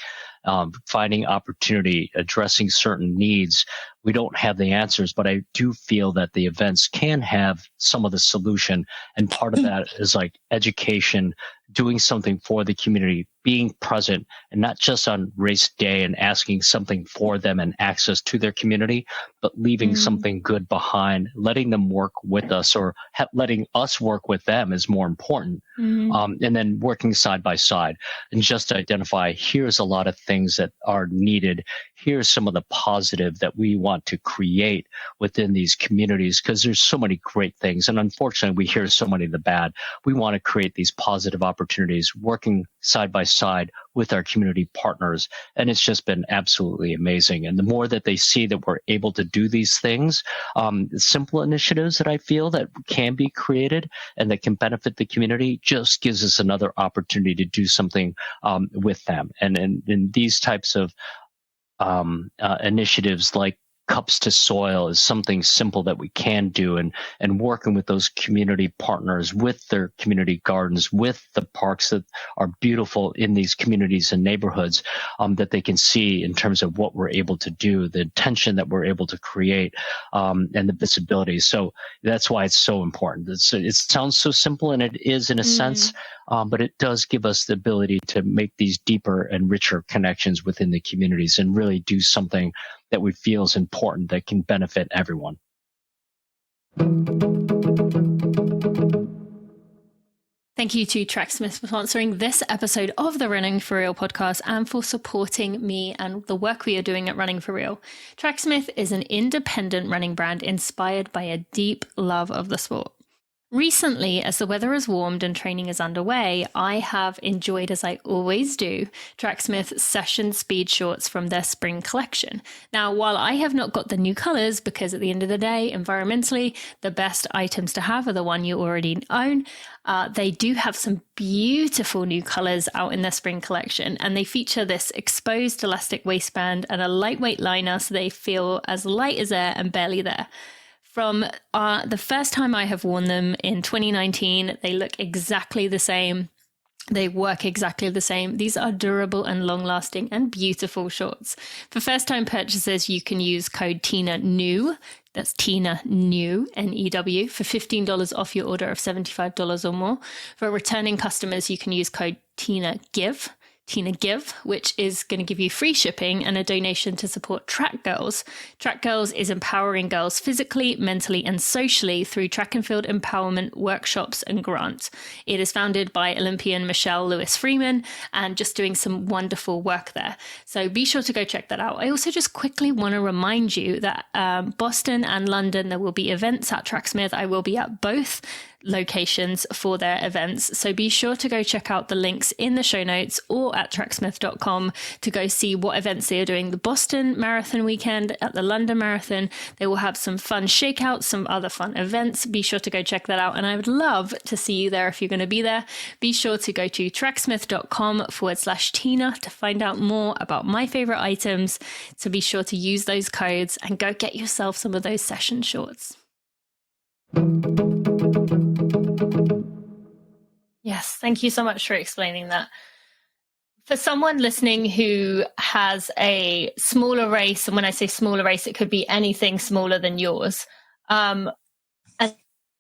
finding opportunity, addressing certain needs. We don't have the answers, but I do feel that the events can have some of the solution. And part of that is like education, doing something for the community, being present, and not just on race day and asking something for them and access to their community, but leaving something good behind, letting them work with us, or letting us work with them is more important. And then working side by side and just identify, here's a lot of things that are needed. Here's some of the positive that we want to create within these communities, because there's so many great things. And unfortunately, we hear so many of the bad. We want to create these positive opportunities, working side by side with our community partners. And it's just been absolutely amazing. And the more that they see that we're able to do these things, simple initiatives that I feel that can be created and that can benefit the community, just gives us another opportunity to do something with them. And in these types of initiatives like Cups to Soil is something simple that we can do, and working with those community partners, with their community gardens, with the parks that are beautiful in these communities and neighborhoods, that they can see in terms of what we're able to do, the intention that we're able to create, and the visibility. So that's why it's so important. It sounds so simple, and it is in a sense, but it does give us the ability to make these deeper and richer connections within the communities and really do something that we feel is important that can benefit everyone. Thank you to Tracksmith for sponsoring this episode of the Running for Real podcast and for supporting me and the work we are doing at Running for Real. Tracksmith is an independent running brand inspired by a deep love of the sport. Recently, as the weather has warmed and training is underway, I have enjoyed, as I always do, Tracksmith's Session Speed Shorts from their spring collection. Now, while I have not got the new colors, because at the end of the day, environmentally, the best items to have are the one you already own, they do have some beautiful new colors out in their spring collection, and they feature this exposed elastic waistband and a lightweight liner, so they feel as light as air and barely there. From the first time I have worn them in 2019, they look exactly the same. They work exactly the same. These are durable and long-lasting and beautiful shorts. For first-time purchasers, you can use code TINA-NEW. That's Tina New, N-E-W, for $15 off your order of $75 or more. For returning customers, you can use code TINA-GIVE, which is going to give you free shipping and a donation to support Track Girls. Track Girls is empowering girls physically, mentally, and socially through track and field empowerment workshops and grants. It is founded by Olympian Michelle Lewis Freeman and just doing some wonderful work there. So be sure to go check that out. I also just quickly want to remind you that Boston and London, there will be events at Tracksmith. I will be at both. locations for their events. So be sure to go check out the links in the show notes or at tracksmith.com to go see what events they are doing. The Boston Marathon weekend, at the London Marathon, they will have some fun shakeouts, some other fun events. Be sure to go check that out. And I would love to see you there if you're going to be there. Be sure to go to tracksmith.com/Tina to find out more about my favorite items. So be sure to use those codes and go get yourself some of those session shorts. Yes, thank you so much for explaining that. For someone listening who has a smaller race, and when I say smaller race, it could be anything smaller than yours, and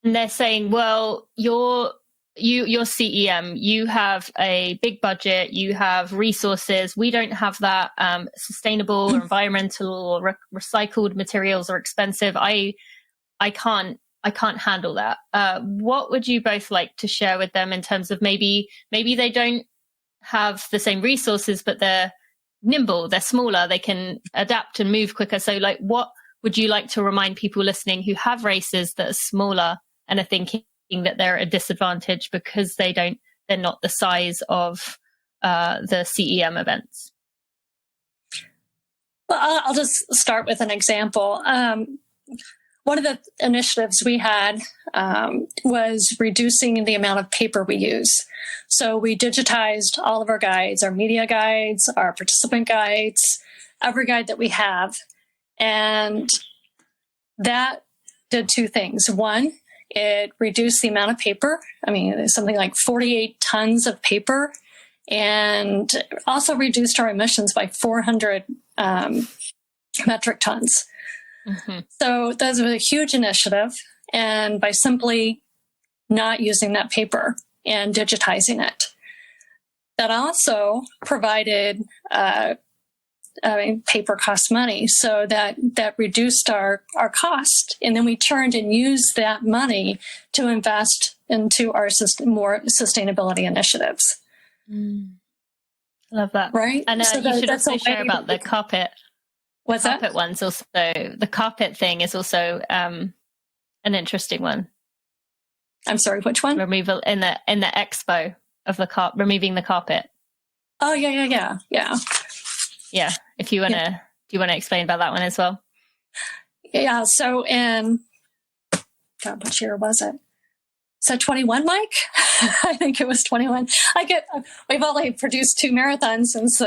they're saying, well, you're CEM, you have a big budget, you have resources, we don't have that. Sustainable or environmental or recycled materials are expensive. I can't handle that. What would you both like to share with them in terms of maybe they don't have the same resources, but they're nimble, they're smaller, they can adapt and move quicker. So like, what would you like to remind people listening who have races that are smaller and are thinking that they're at a disadvantage because they're not the size of the CEM events? Well, I'll just start with an example. One of the initiatives we had was reducing the amount of paper we use. So we digitized all of our guides, our media guides, our participant guides, every guide that we have. And that did two things. One, it reduced the amount of paper. I mean, it's something like 48 tons of paper, and also reduced our emissions by 400 metric tons. Mm-hmm. So that was a huge initiative. And by simply not using that paper and digitizing it, that also provided, paper costs money. So that reduced our cost. And then we turned and used that money to invest into our more sustainability initiatives. Love that. Right? And so you should also share about the carpet. What's carpet that? One's also, the carpet thing is also an interesting one. I'm sorry, which one? Removal in the expo of the removing the carpet. Oh, yeah. Yeah. If you want to, do you want to explain about that one as well? Yeah. So God, what year was it? Is that 21, Mike? I think it was 21. We've only produced 2 marathons since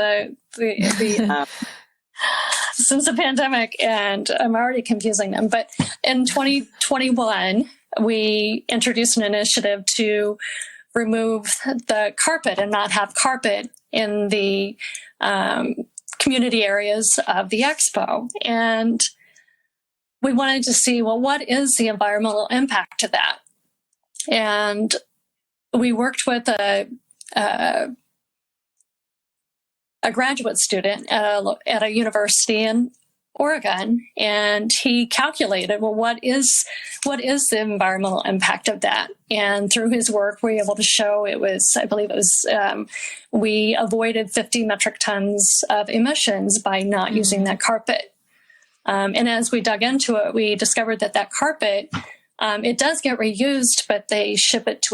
since the pandemic, and I'm already confusing them. But in 2021, we introduced an initiative to remove the carpet and not have carpet in the community areas of the expo. And we wanted to see, well, what is the environmental impact of that? And we worked with a graduate student at a university in Oregon, and he calculated, well, what is the environmental impact of that? And through his work, we were able to show we avoided 50 metric tons of emissions by not using that carpet. And as we dug into it, we discovered that carpet, it does get reused, but they ship it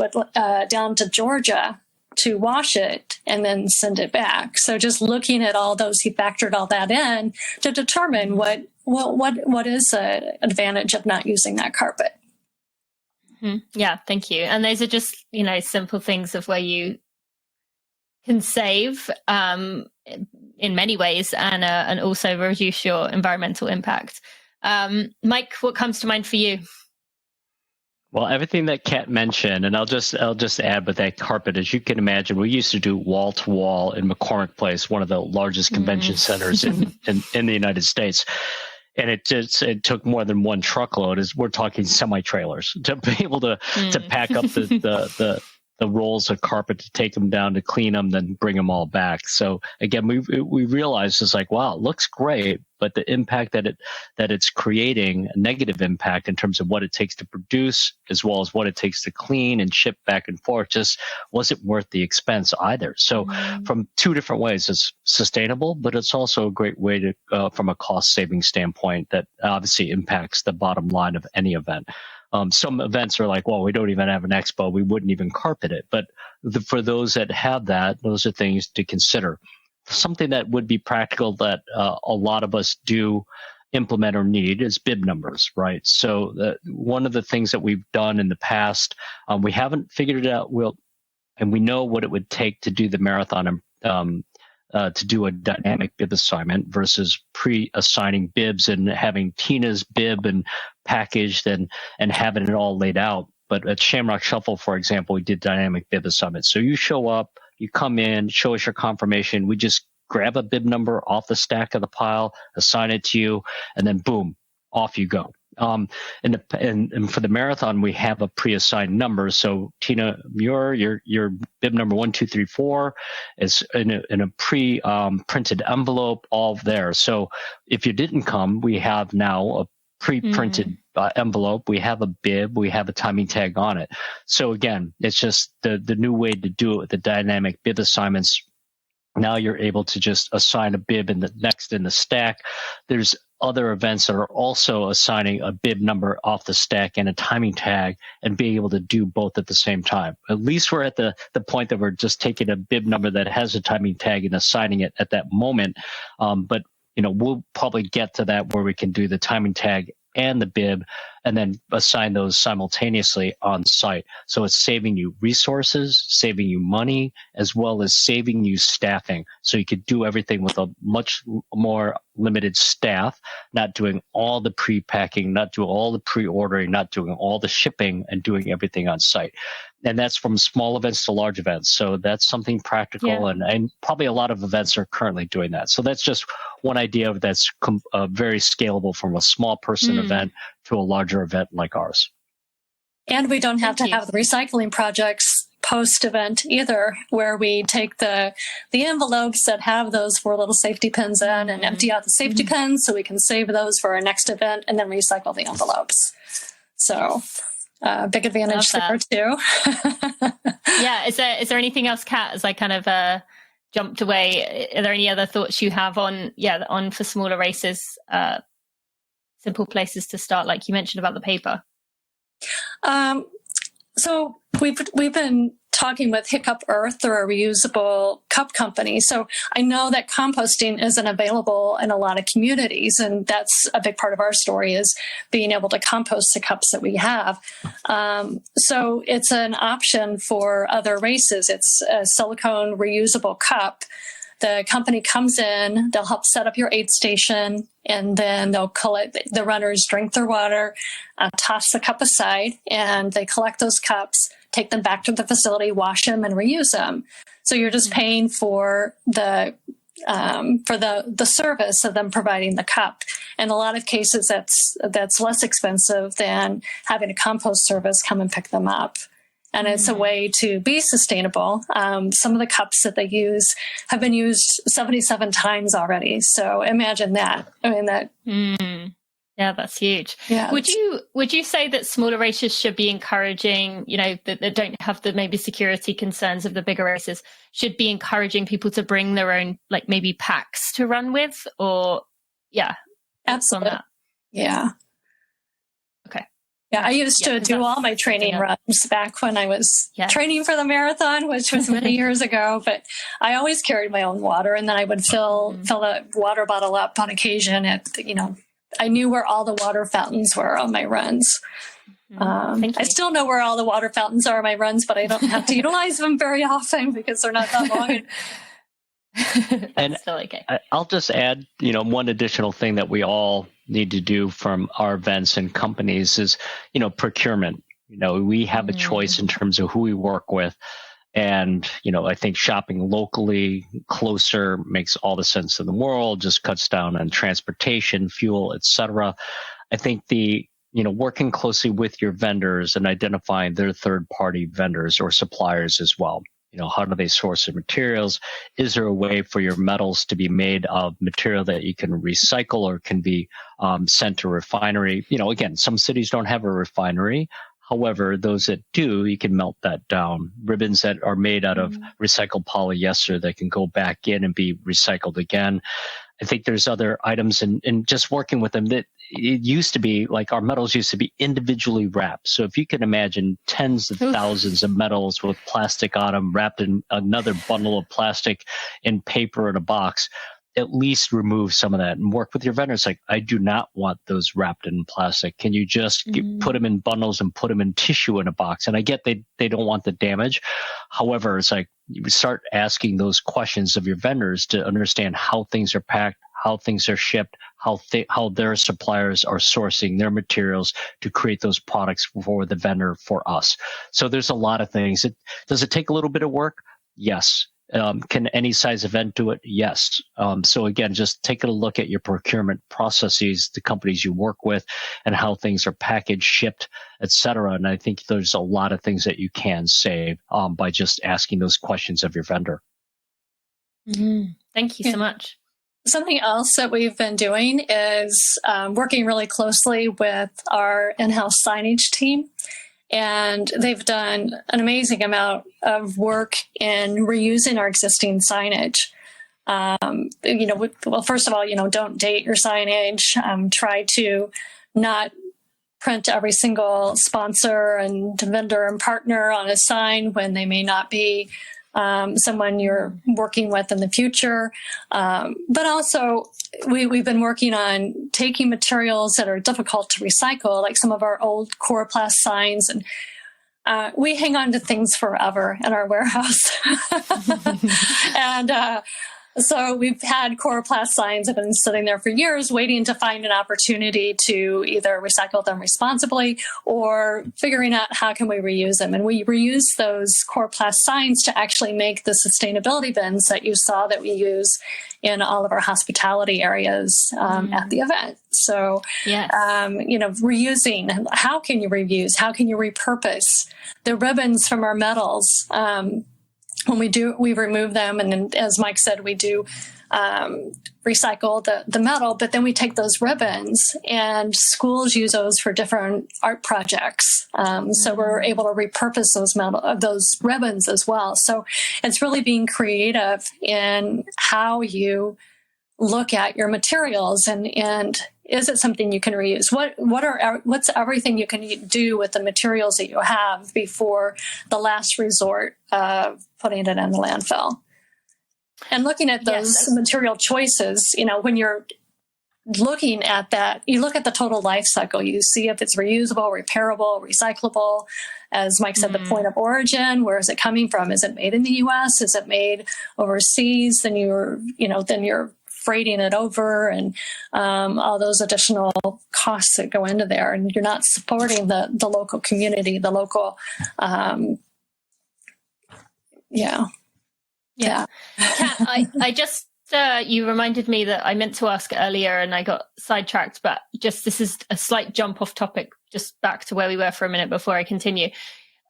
down to Georgia to wash it and then send it back. So just looking at all those, he factored all that in to determine what is the advantage of not using that carpet. Mm-hmm. Yeah, thank you. And those are just, simple things of where you can save in many ways and also reduce your environmental impact. Mike, what comes to mind for you? Well, everything that Kat mentioned, and I'll just add with that carpet, as you can imagine, we used to do wall to wall in McCormick Place, one of the largest convention centers in the United States. And it took more than one truckload, as we're talking semi-trailers, to be able to pack up the rolls of carpet, to take them down, to clean them, then bring them all back. So again, we realized it's like, wow, it looks great, but the impact that it's creating, a negative impact in terms of what it takes to produce, as well as what it takes to clean and ship back and forth, just wasn't worth the expense either. So from two different ways, it's sustainable, but it's also a great way to, from a cost saving standpoint, that obviously impacts the bottom line of any event. Some events are like, well, we don't even have an expo, we wouldn't even carpet it. But for those that have that, those are things to consider. Something that would be practical that a lot of us do implement or need is bib numbers, right? So one of the things that we've done in the past, we haven't figured it out, and we know what it would take to do the marathon to do a dynamic bib assignment versus pre-assigning bibs and having Tina's bib and packaged and having it all laid out. But at Shamrock Shuffle, for example, we did dynamic bib assignment. So you show up, you come in, show us your confirmation. We just grab a bib number off the stack of the pile, assign it to you, and then boom, off you go. And for the marathon, we have a pre-assigned number. So Tina Muir, your bib number 1234 is in a pre-printed envelope, all there. So if you didn't come, we have now a pre-printed envelope. We have a bib. We have a timing tag on it. So again, it's just the new way to do it with the dynamic bib assignments. Now you're able to just assign a bib in the stack. There's other events that are also assigning a bib number off the stack and a timing tag and being able to do both at the same time. At least we're at the point that we're just taking a bib number that has a timing tag and assigning it at that moment. But we'll probably get to that where we can do the timing tag and the bib and then assign those simultaneously on site. So it's saving you resources, saving you money, as well as saving you staffing. So you could do everything with a much more limited staff, not doing all the pre-packing, not doing all the pre-ordering, not doing all the shipping, and doing everything on site. And that's from small events to large events. So that's something practical, and probably a lot of events are currently doing that. So that's just one idea that's very scalable from a small person event to a larger event like ours. And we don't have to have the recycling projects post-event either, where we take the envelopes that have those 4 little safety pins in and empty out the safety pins so we can save those for our next event and then recycle the envelopes. So big advantage there too. Yeah. Is there anything else, Kat, as I kind of jumped away? Are there any other thoughts you have on for smaller races, simple places to start, like you mentioned about the paper? So we've been talking with Hiccup Earth, or a reusable cup company. So I know that composting isn't available in a lot of communities, and that's a big part of our story, is being able to compost the cups that we have. So it's an option for other races. It's a silicone reusable cup. The company comes in, they'll help set up your aid station, and then they'll collect, the runners drink their water, toss the cup aside, and they collect those cups, take them back to the facility, wash them, and reuse them. So you're just paying for the service of them providing the cup. In a lot of cases, that's less expensive than having a compost service come and pick them up. And it's a way to be sustainable. Some of the cups that they use have been used 77 times already. So imagine that. I mean, that. Yeah, that's huge. Yeah. Would you say that smaller races should be encouraging, that don't have the maybe security concerns of the bigger races, should be encouraging people to bring their own, like maybe packs to run with? Or, yeah. Absolutely. Yeah. Okay. Yeah, I used to do all my training runs back when I was training for the marathon, which was many years ago. But I always carried my own water, and then I would fill the water bottle up on occasion. I knew where all the water fountains were on my runs. I still know where all the water fountains are on my runs, but I don't have to utilize them very often because they're not that long. And still okay. I'll just add, one additional thing that we all need to do from our events and companies is, procurement. We have a choice in terms of who we work with. And, I think shopping locally, closer, makes all the sense in the world, just cuts down on transportation, fuel, et cetera. I think working closely with your vendors and identifying their third-party vendors or suppliers as well. how do they source their materials? Is there a way for your metals to be made of material that you can recycle or can be sent to a refinery? Again, some cities don't have a refinery. However, those that do, you can melt that down. Ribbons that are made out of recycled polyester that can go back in and be recycled again. I think there's other items and just working with them that it used to be like our metals used to be individually wrapped. So if you can imagine tens of thousands of metals with plastic on them wrapped in another bundle of plastic in paper in a box, at least remove some of that and work with your vendors. Like, I do not want those wrapped in plastic. Can you just put them in bundles and put them in tissue in a box? And I get they don't want the damage. However, it's like you start asking those questions of your vendors to understand how things are packed, how things are shipped, how their suppliers are sourcing their materials to create those products for the vendor, for us. So there's a lot of things. Does it take a little bit of work? Yes. Can any size event do it? Yes. So again, just taking a look at your procurement processes, the companies you work with, and how things are packaged, shipped, et cetera. And I think there's a lot of things that you can save by just asking those questions of your vendor. Thank you so much. Something else that we've been doing is working really closely with our in-house signage team. And they've done an amazing amount of work in reusing our existing signage. Well, first of all, don't date your signage. Try to not print every single sponsor and vendor and partner on a sign when they may not be someone you're working with in the future. But also, we've been working on taking materials that are difficult to recycle, like some of our old Coroplast signs, and we hang on to things forever in our warehouse. And so we've had Coroplast signs that have been sitting there for years, waiting to find an opportunity to either recycle them responsibly or figuring out how can we reuse them. And we reuse those Coroplast signs to actually make the sustainability bins that you saw that we use in all of our hospitality areas at the event. So, reusing, how can you reuse? How can you repurpose the ribbons from our metals? When we remove them, and then, as Mike said, we do recycle the metal, but then we take those ribbons, and schools use those for different art projects. So we're able to repurpose those ribbons as well. So it's really being creative in how you look at your materials, and is it something you can reuse? What's everything you can do with the materials that you have before the last resort of putting it in the landfill? And looking at those material choices, when you're looking at that, you look at the total life cycle. You see if it's reusable, repairable, recyclable. As Mike said, the point of origin, where is it coming from? Is it made in the U.S.? Is it made overseas? Then you're freighting it over, and all those additional costs that go into there, and you're not supporting the local community, the local, Kat, I just you reminded me that I meant to ask earlier, and I got sidetracked. But this is a slight jump off topic, just back to where we were for a minute before I continue.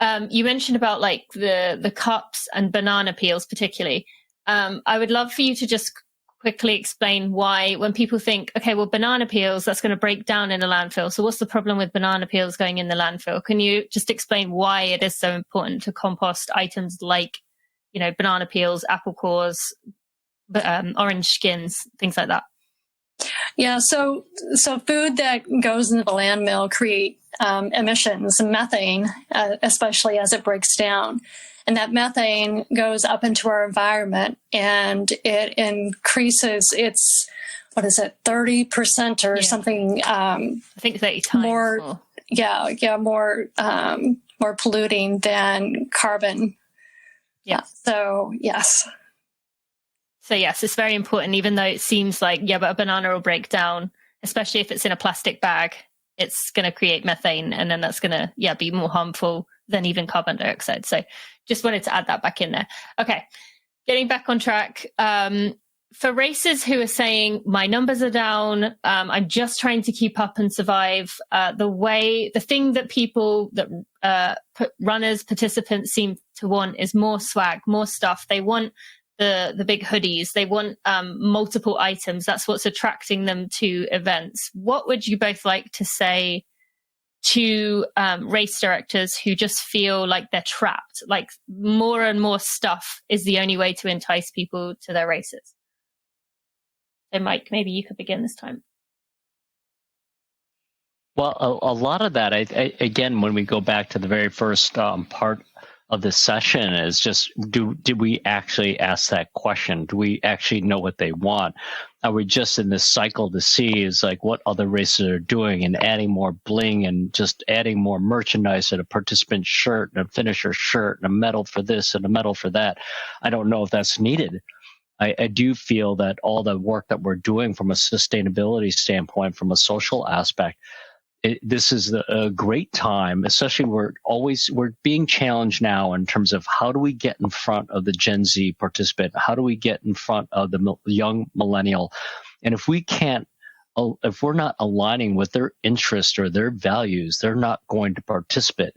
You mentioned about like the cups and banana peels, particularly. I would love for you to just quickly explain why, when people think, okay, well, banana peels, that's going to break down in a landfill. So what's the problem with banana peels going in the landfill? Can you just explain why it is so important to compost items like, banana peels, apple cores, orange skins, things like that? Yeah, so food that goes into the landfill create emissions and methane, especially as it breaks down. And that methane goes up into our environment, and it increases its, 30% or something? I think 30 times more. More polluting than carbon. Yeah. So, yes. So yes, it's very important, even though it seems like, but a banana will break down, especially if it's in a plastic bag. It's going to create methane, and then that's going to, be more harmful than even carbon dioxide. So just wanted to add that back in there. Okay, getting back on track. for racers who are saying my numbers are down, I'm just trying to keep up and survive, the thing that people that runners, participants seem to want is more swag, more stuff. They want the big hoodies. They want multiple items. That's what's attracting them to events. What would you both like to say to race directors who just feel like they're trapped, like more and more stuff is the only way to entice people to their races? So Mike, maybe you could begin this time. Well, a lot of that, again, when we go back to the very first part of the session, is just, did we actually ask that question? Do we actually know what they want? Are we just in this cycle to see is like what other races are doing and adding more bling and just adding more merchandise and a participant shirt and a finisher shirt and a medal for this and a medal for that? I don't know if that's needed. I do feel that all the work that we're doing from a sustainability standpoint, from a social aspect, this is a great time, especially we're being challenged now in terms of how do we get in front of the Gen Z participant? How do we get in front of the young millennial? And if we're not aligning with their interest or their values, they're not going to participate.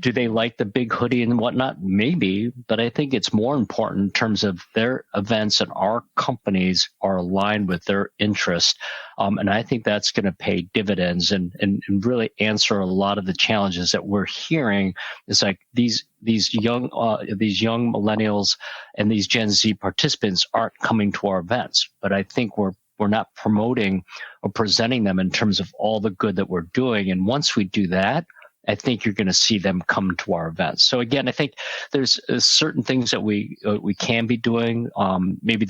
Do they like the big hoodie and whatnot? Maybe, but I think it's more important in terms of their events and our companies are aligned with their interest. And I think that's going to pay dividends and really answer a lot of the challenges that we're hearing. It's like these young millennials and these Gen Z participants aren't coming to our events, but I think we're not promoting or presenting them in terms of all the good that we're doing. And once we do that, I think you're going to see them come to our events. So again, I think there's certain things that we can be doing. Maybe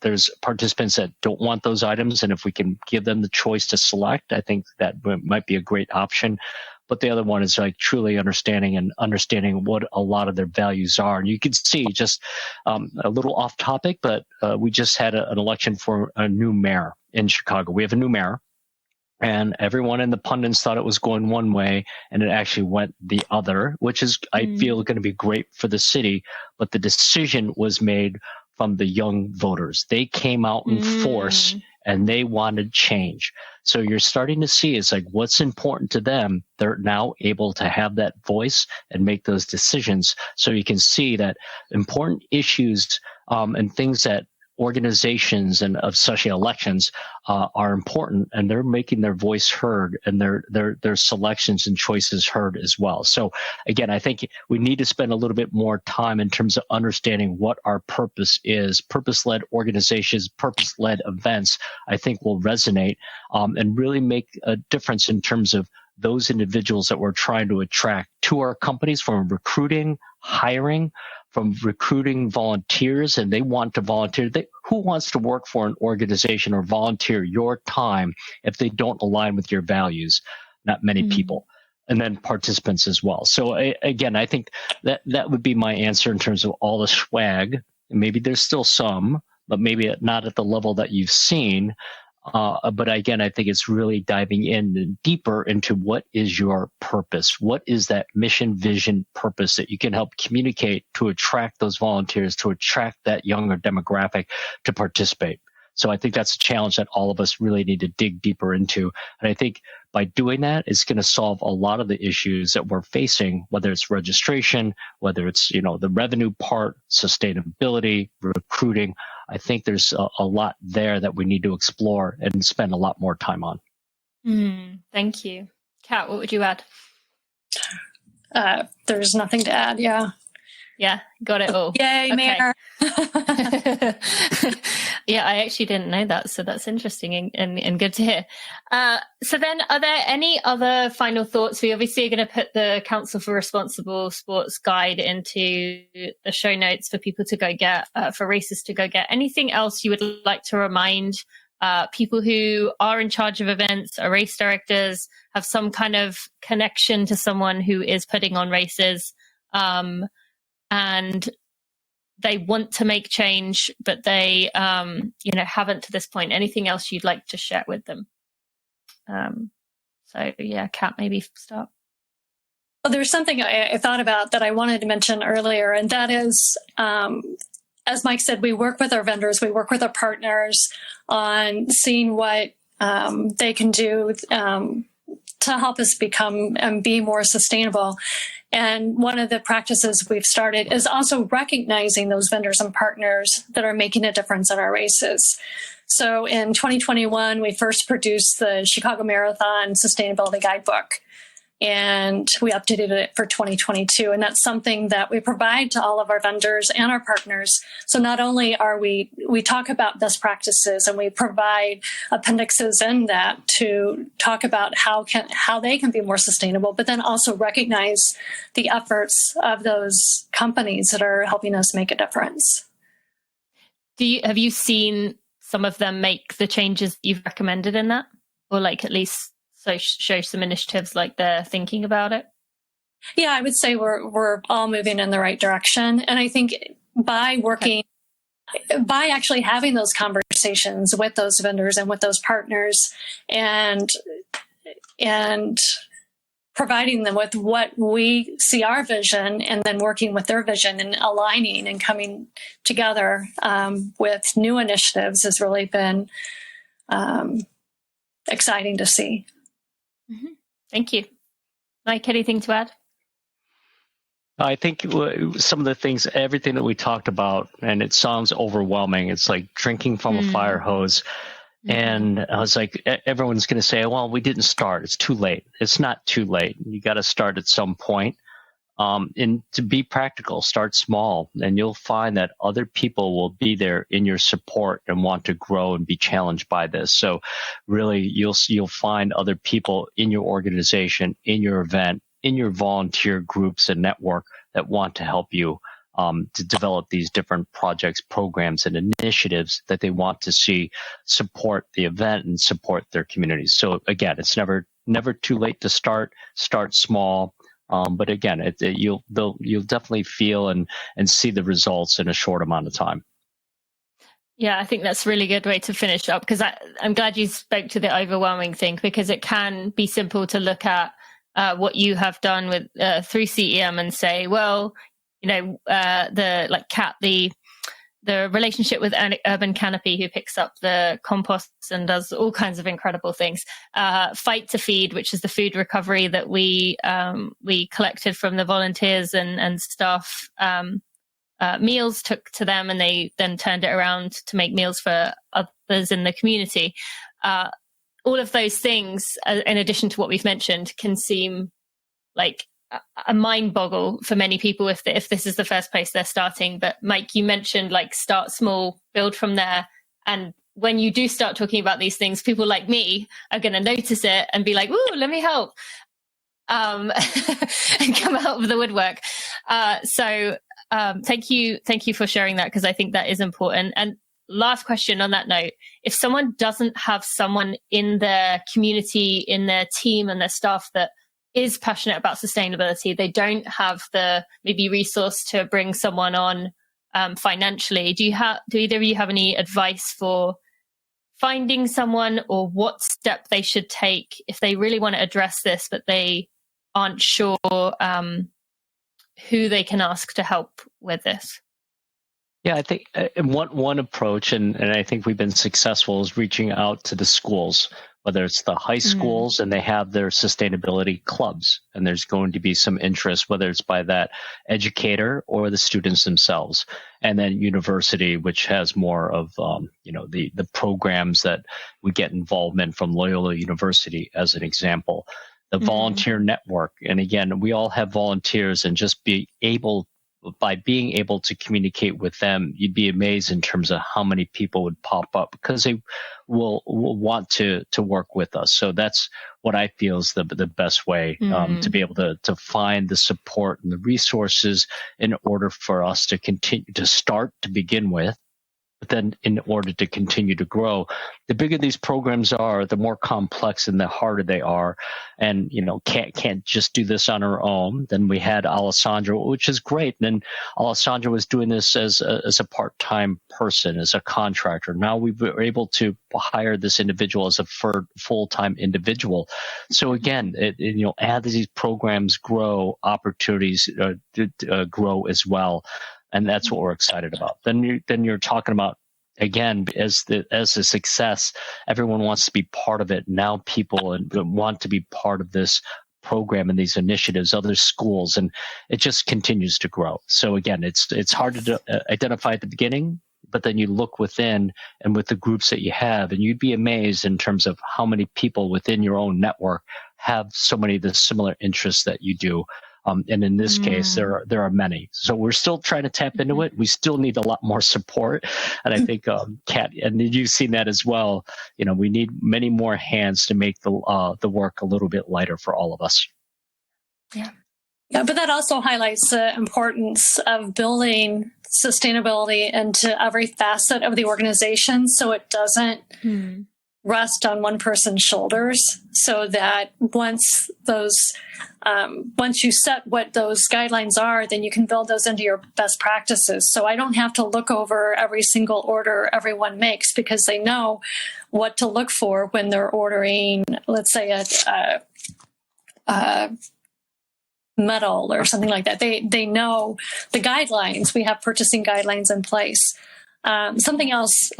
there's participants that don't want those items, and if we can give them the choice to select, I think that might be a great option. But the other one is like truly understanding what a lot of their values are. And you can see, just a little off topic, but we just had an election for a new mayor in Chicago. We have a new mayor. And everyone in the pundits thought it was going one way, and it actually went the other, which is, I feel, going to be great for the city. But the decision was made from the young voters. They came out in force, and they wanted change. So you're starting to see it's like what's important to them. They're now able to have that voice and make those decisions. So you can see that important issues and things that organizations and especially elections are important, and they're making their voice heard and their selections and choices heard as well. So again, I think we need to spend a little bit more time in terms of understanding what our purpose is. Purpose-led organizations, purpose-led events, I think will resonate and really make a difference in terms of those individuals that we're trying to attract to our companies, from recruiting, hiring, from recruiting volunteers, and they want to volunteer. Who wants to work for an organization or volunteer your time if they don't align with your values? Not many people. And then participants as well. So again, I think that would be my answer in terms of all the swag. Maybe there's still some, but maybe not at the level that you've seen. But again, I think it's really diving in deeper into what is your purpose? What is that mission, vision, purpose that you can help communicate to attract those volunteers, to attract that younger demographic to participate? So I think that's a challenge that all of us really need to dig deeper into. And I think by doing that, it's going to solve a lot of the issues that we're facing, whether it's registration, whether it's, the revenue part, sustainability, recruiting. I think there's a lot there that we need to explore and spend a lot more time on. Thank you. Kat, what would you add? There's nothing to add. Yeah. Yeah, got it all. Yay, Mayor. Yeah, I actually didn't know that, so that's interesting and good to hear. So then, are there any other final thoughts? We obviously are going to put the Council for Responsible Sports guide into the show notes for people to go get, for racers to go get. Anything else you would like to remind people who are in charge of events, are race directors, have some kind of connection to someone who is putting on races, and they want to make change, but they, haven't to this point? Anything else you'd like to share with them? So yeah, Kat, maybe start. Well, there's something I thought about that I wanted to mention earlier, and that is, as Mike said, we work with our vendors, we work with our partners on seeing what they can do to help us become and be more sustainable. And one of the practices we've started is also recognizing those vendors and partners that are making a difference in our races. So in 2021, we first produced the Chicago Marathon Sustainability Guidebook, and we updated it for 2022. And that's something that we provide to all of our vendors and our partners. So not only are we talk about best practices, and we provide appendixes in that to talk about how they can be more sustainable, but then also recognize the efforts of those companies that are helping us make a difference. Have you seen some of them make the changes you've recommended in that, or like at least show some initiatives like they're thinking about it? Yeah, I would say we're all moving in the right direction. And I think by actually having those conversations with those vendors and with those partners and providing them with what we see our vision, and then working with their vision and aligning and coming together with new initiatives has really been exciting to see. Mm-hmm. Thank you. Mike, anything to add? I think some of the things, everything that we talked about, and it sounds overwhelming. It's like drinking from a fire hose. And I was like, everyone's going to say, well, we didn't start. It's too late. It's not too late. You got to start at some point. And to be practical, start small, and you'll find that other people will be there in your support and want to grow and be challenged by this. So really, you'll find other people in your organization, in your event, in your volunteer groups and network that want to help you to develop these different projects, programs, and initiatives that they want to see support the event and support their communities. So again, it's never too late to start small. But again, you'll definitely feel and see the results in a short amount of time. Yeah, I think that's a really good way to finish up, because I'm glad you spoke to the overwhelming thing, because it can be simple to look at what you have done with through CEM and say, well, the relationship with Urban Canopy, who picks up the composts and does all kinds of incredible things. Fight to Feed, which is the food recovery that we collected from the volunteers and staff. Meals took to them, and they then turned it around to make meals for others in the community. All of those things, in addition to what we've mentioned, can seem like a mind boggle for many people if this is the first place they're starting. But Mike, you mentioned like start small, build from there. And when you do start talking about these things, people like me are going to notice it and be like, "Ooh, let me help," and come out of the woodwork. So thank you for sharing that, because I think that is important. And last question on that note: if someone doesn't have someone in their community, in their team and their staff that is passionate about sustainability, they don't have the maybe resource to bring someone on financially, do either of you have any advice for finding someone, or what step they should take if they really want to address this but they aren't sure who they can ask to help with this? Yeah, I think one approach, and I think we've been successful, is reaching out to the schools, whether it's the high schools and they have their sustainability clubs, and there's going to be some interest, whether it's by that educator or the students themselves. And then university, which has more of the programs that we get involvement from Loyola University as an example. The volunteer network, and again, we all have volunteers, and just by being able to communicate with them, you'd be amazed in terms of how many people would pop up, because they will want to work with us. So that's what I feel is the best way to be able to find the support and the resources in order for us to continue to start to begin with. But then in order to continue to grow, the bigger these programs are, the more complex and the harder they are. And, can't just do this on our own. Then we had Alessandra, which is great. And then Alessandra was doing this as a part-time person, as a contractor. Now we were able to hire this individual as a full-time individual. So again, as these programs grow, opportunities grow as well. And that's what we're excited about. Then you're talking about, again, as a success, everyone wants to be part of it. Now people want to be part of this program and these initiatives, other schools, and it just continues to grow. So again, it's hard to identify at the beginning, but then you look within and with the groups that you have, and you'd be amazed in terms of how many people within your own network have so many of the similar interests that you do. And in this case, there are many. So we're still trying to tap into it. We still need a lot more support. And I think, Kat, and you've seen that as well. We need many more hands to make the work a little bit lighter for all of us. Yeah. Yeah, but that also highlights the importance of building sustainability into every facet of the organization, so it doesn't rest on one person's shoulders, so that once you set what those guidelines are, then you can build those into your best practices. So I don't have to look over every single order everyone makes, because they know what to look for when they're ordering, let's say, a metal or something like that. They know the guidelines. We have purchasing guidelines in place. Something else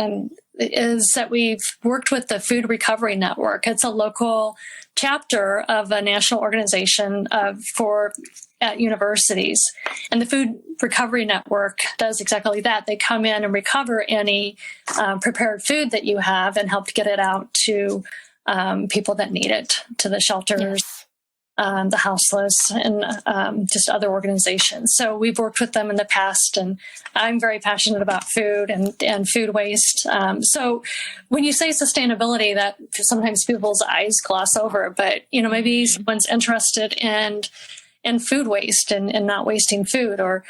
is that we've worked with the Food Recovery Network. It's a local chapter of a national organization at universities. And the Food Recovery Network does exactly that. They come in and recover any prepared food that you have and help get it out to people that need it, to the shelters. Yes. The houseless, and just other organizations. So we've worked with them in the past, and I'm very passionate about food and food waste. So when you say sustainability, that sometimes people's eyes gloss over, but maybe someone's interested in food waste and not wasting food, or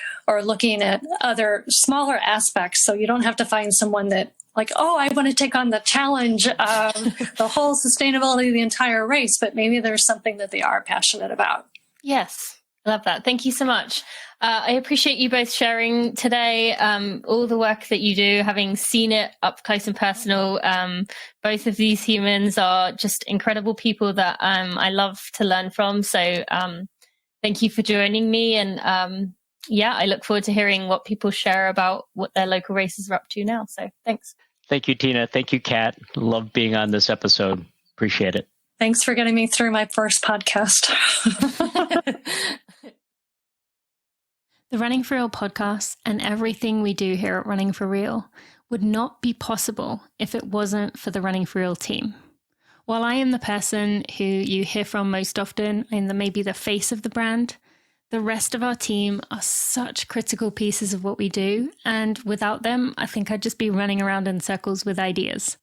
looking at other smaller aspects. So you don't have to find someone that, like, oh, I want to take on the challenge of the whole sustainability of the entire race, but maybe there's something that they are passionate about. Yes, I love that. Thank you so much. I appreciate you both sharing today, all the work that you do, having seen it up close and personal. Both of these humans are just incredible people that I love to learn from. So thank you for joining me. And I look forward to hearing what people share about what their local races are up to now. So thanks. Thank you, Tina. Thank you, Kat. Love being on this episode. Appreciate it. Thanks for getting me through my first podcast. The Running for Real podcast and everything we do here at Running for Real would not be possible if it wasn't for the Running for Real team. While I am the person who you hear from most often and maybe the face of the brand, the rest of our team are such critical pieces of what we do, and without them, I think I'd just be running around in circles with ideas.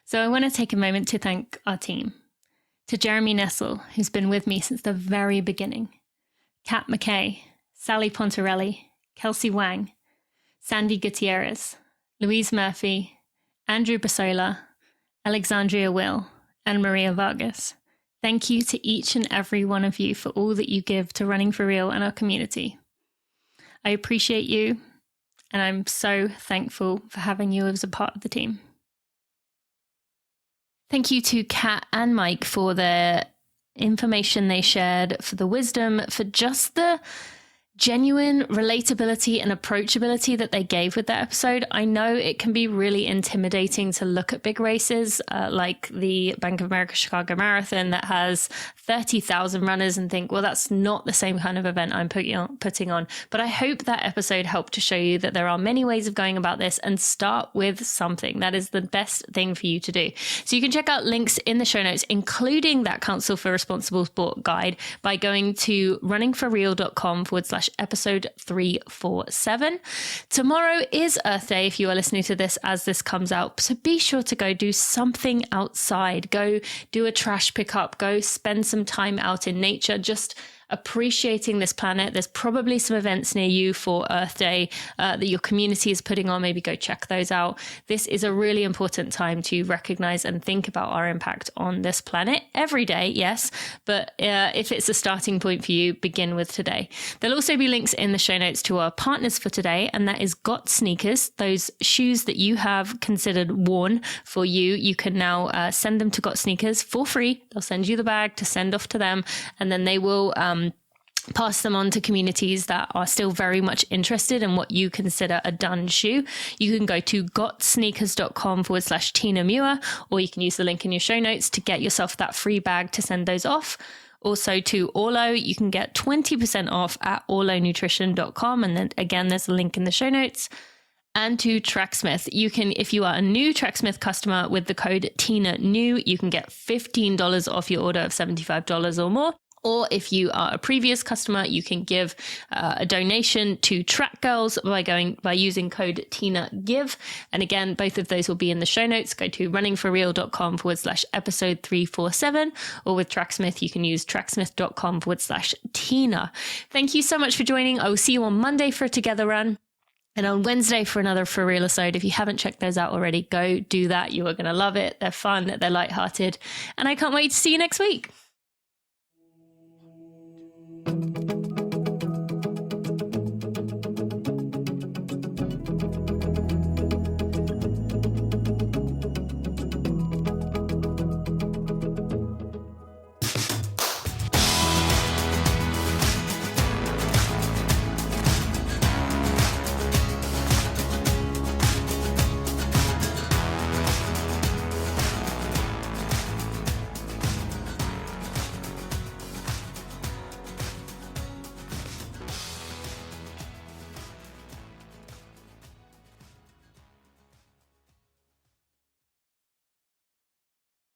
So I want to take a moment to thank our team. To Jeremy Nessel, who's been with me since the very beginning, Kat McKay, Sally Pontarelli, Kelsey Wang, Sandy Gutierrez, Louise Murphy, Andrew Basola, Alexandria Will, and Maria Vargas. Thank you to each and every one of you for all that you give to Running for Real and our community. I appreciate you, and I'm so thankful for having you as a part of the team. Thank you to Kat and Mike for the information they shared, for the wisdom, for just the genuine relatability and approachability that they gave with that episode. I know it can be really intimidating to look at big races like the Bank of America Chicago Marathon that has 30,000 runners and think, well, that's not the same kind of event I'm putting on. But I hope that episode helped to show you that there are many ways of going about this, and start with something. That is the best thing for you to do. So you can check out links in the show notes, including that Council for Responsible Sport guide, by going to runningforreal.com/episode 347. Tomorrow is Earth Day if you are listening to this as this comes out. So be sure to go do something outside. Go do a trash pickup. Go spend some time out in nature, just appreciating this planet. There's probably some events near you for Earth Day that your community is putting on. Maybe go check those out. This is a really important time to recognize and think about our impact on this planet every day, yes, but if it's a starting point for you, begin with today. There'll also be links in the show notes to our partners for today, and that is GotSneakers. Those shoes that you have considered worn for you, you can now send them to GotSneakers for free. They'll send you the bag to send off to them, and then they will pass them on to communities that are still very much interested in what you consider a done shoe. You can go to GotSneakers.com/Tina Muir, or you can use the link in your show notes to get yourself that free bag to send those off. Also to Orlo, you can get 20% off at orlonutrition.com. And then again, there's a link in the show notes. And to Tracksmith, you can, if you are a new Tracksmith customer with the code TINANEW, you can get $15 off your order of $75 or more. Or if you are a previous customer, you can give a donation to Track Girls by using code TINAGIVE. And again, both of those will be in the show notes. Go to runningforreal.com/episode 347. Or with Tracksmith, you can use tracksmith.com/Tina. Thank you so much for joining. I will see you on Monday for a Together Run. And on Wednesday for another For Real episode. If you haven't checked those out already, go do that. You are going to love it. They're fun. They're lighthearted. And I can't wait to see you next week.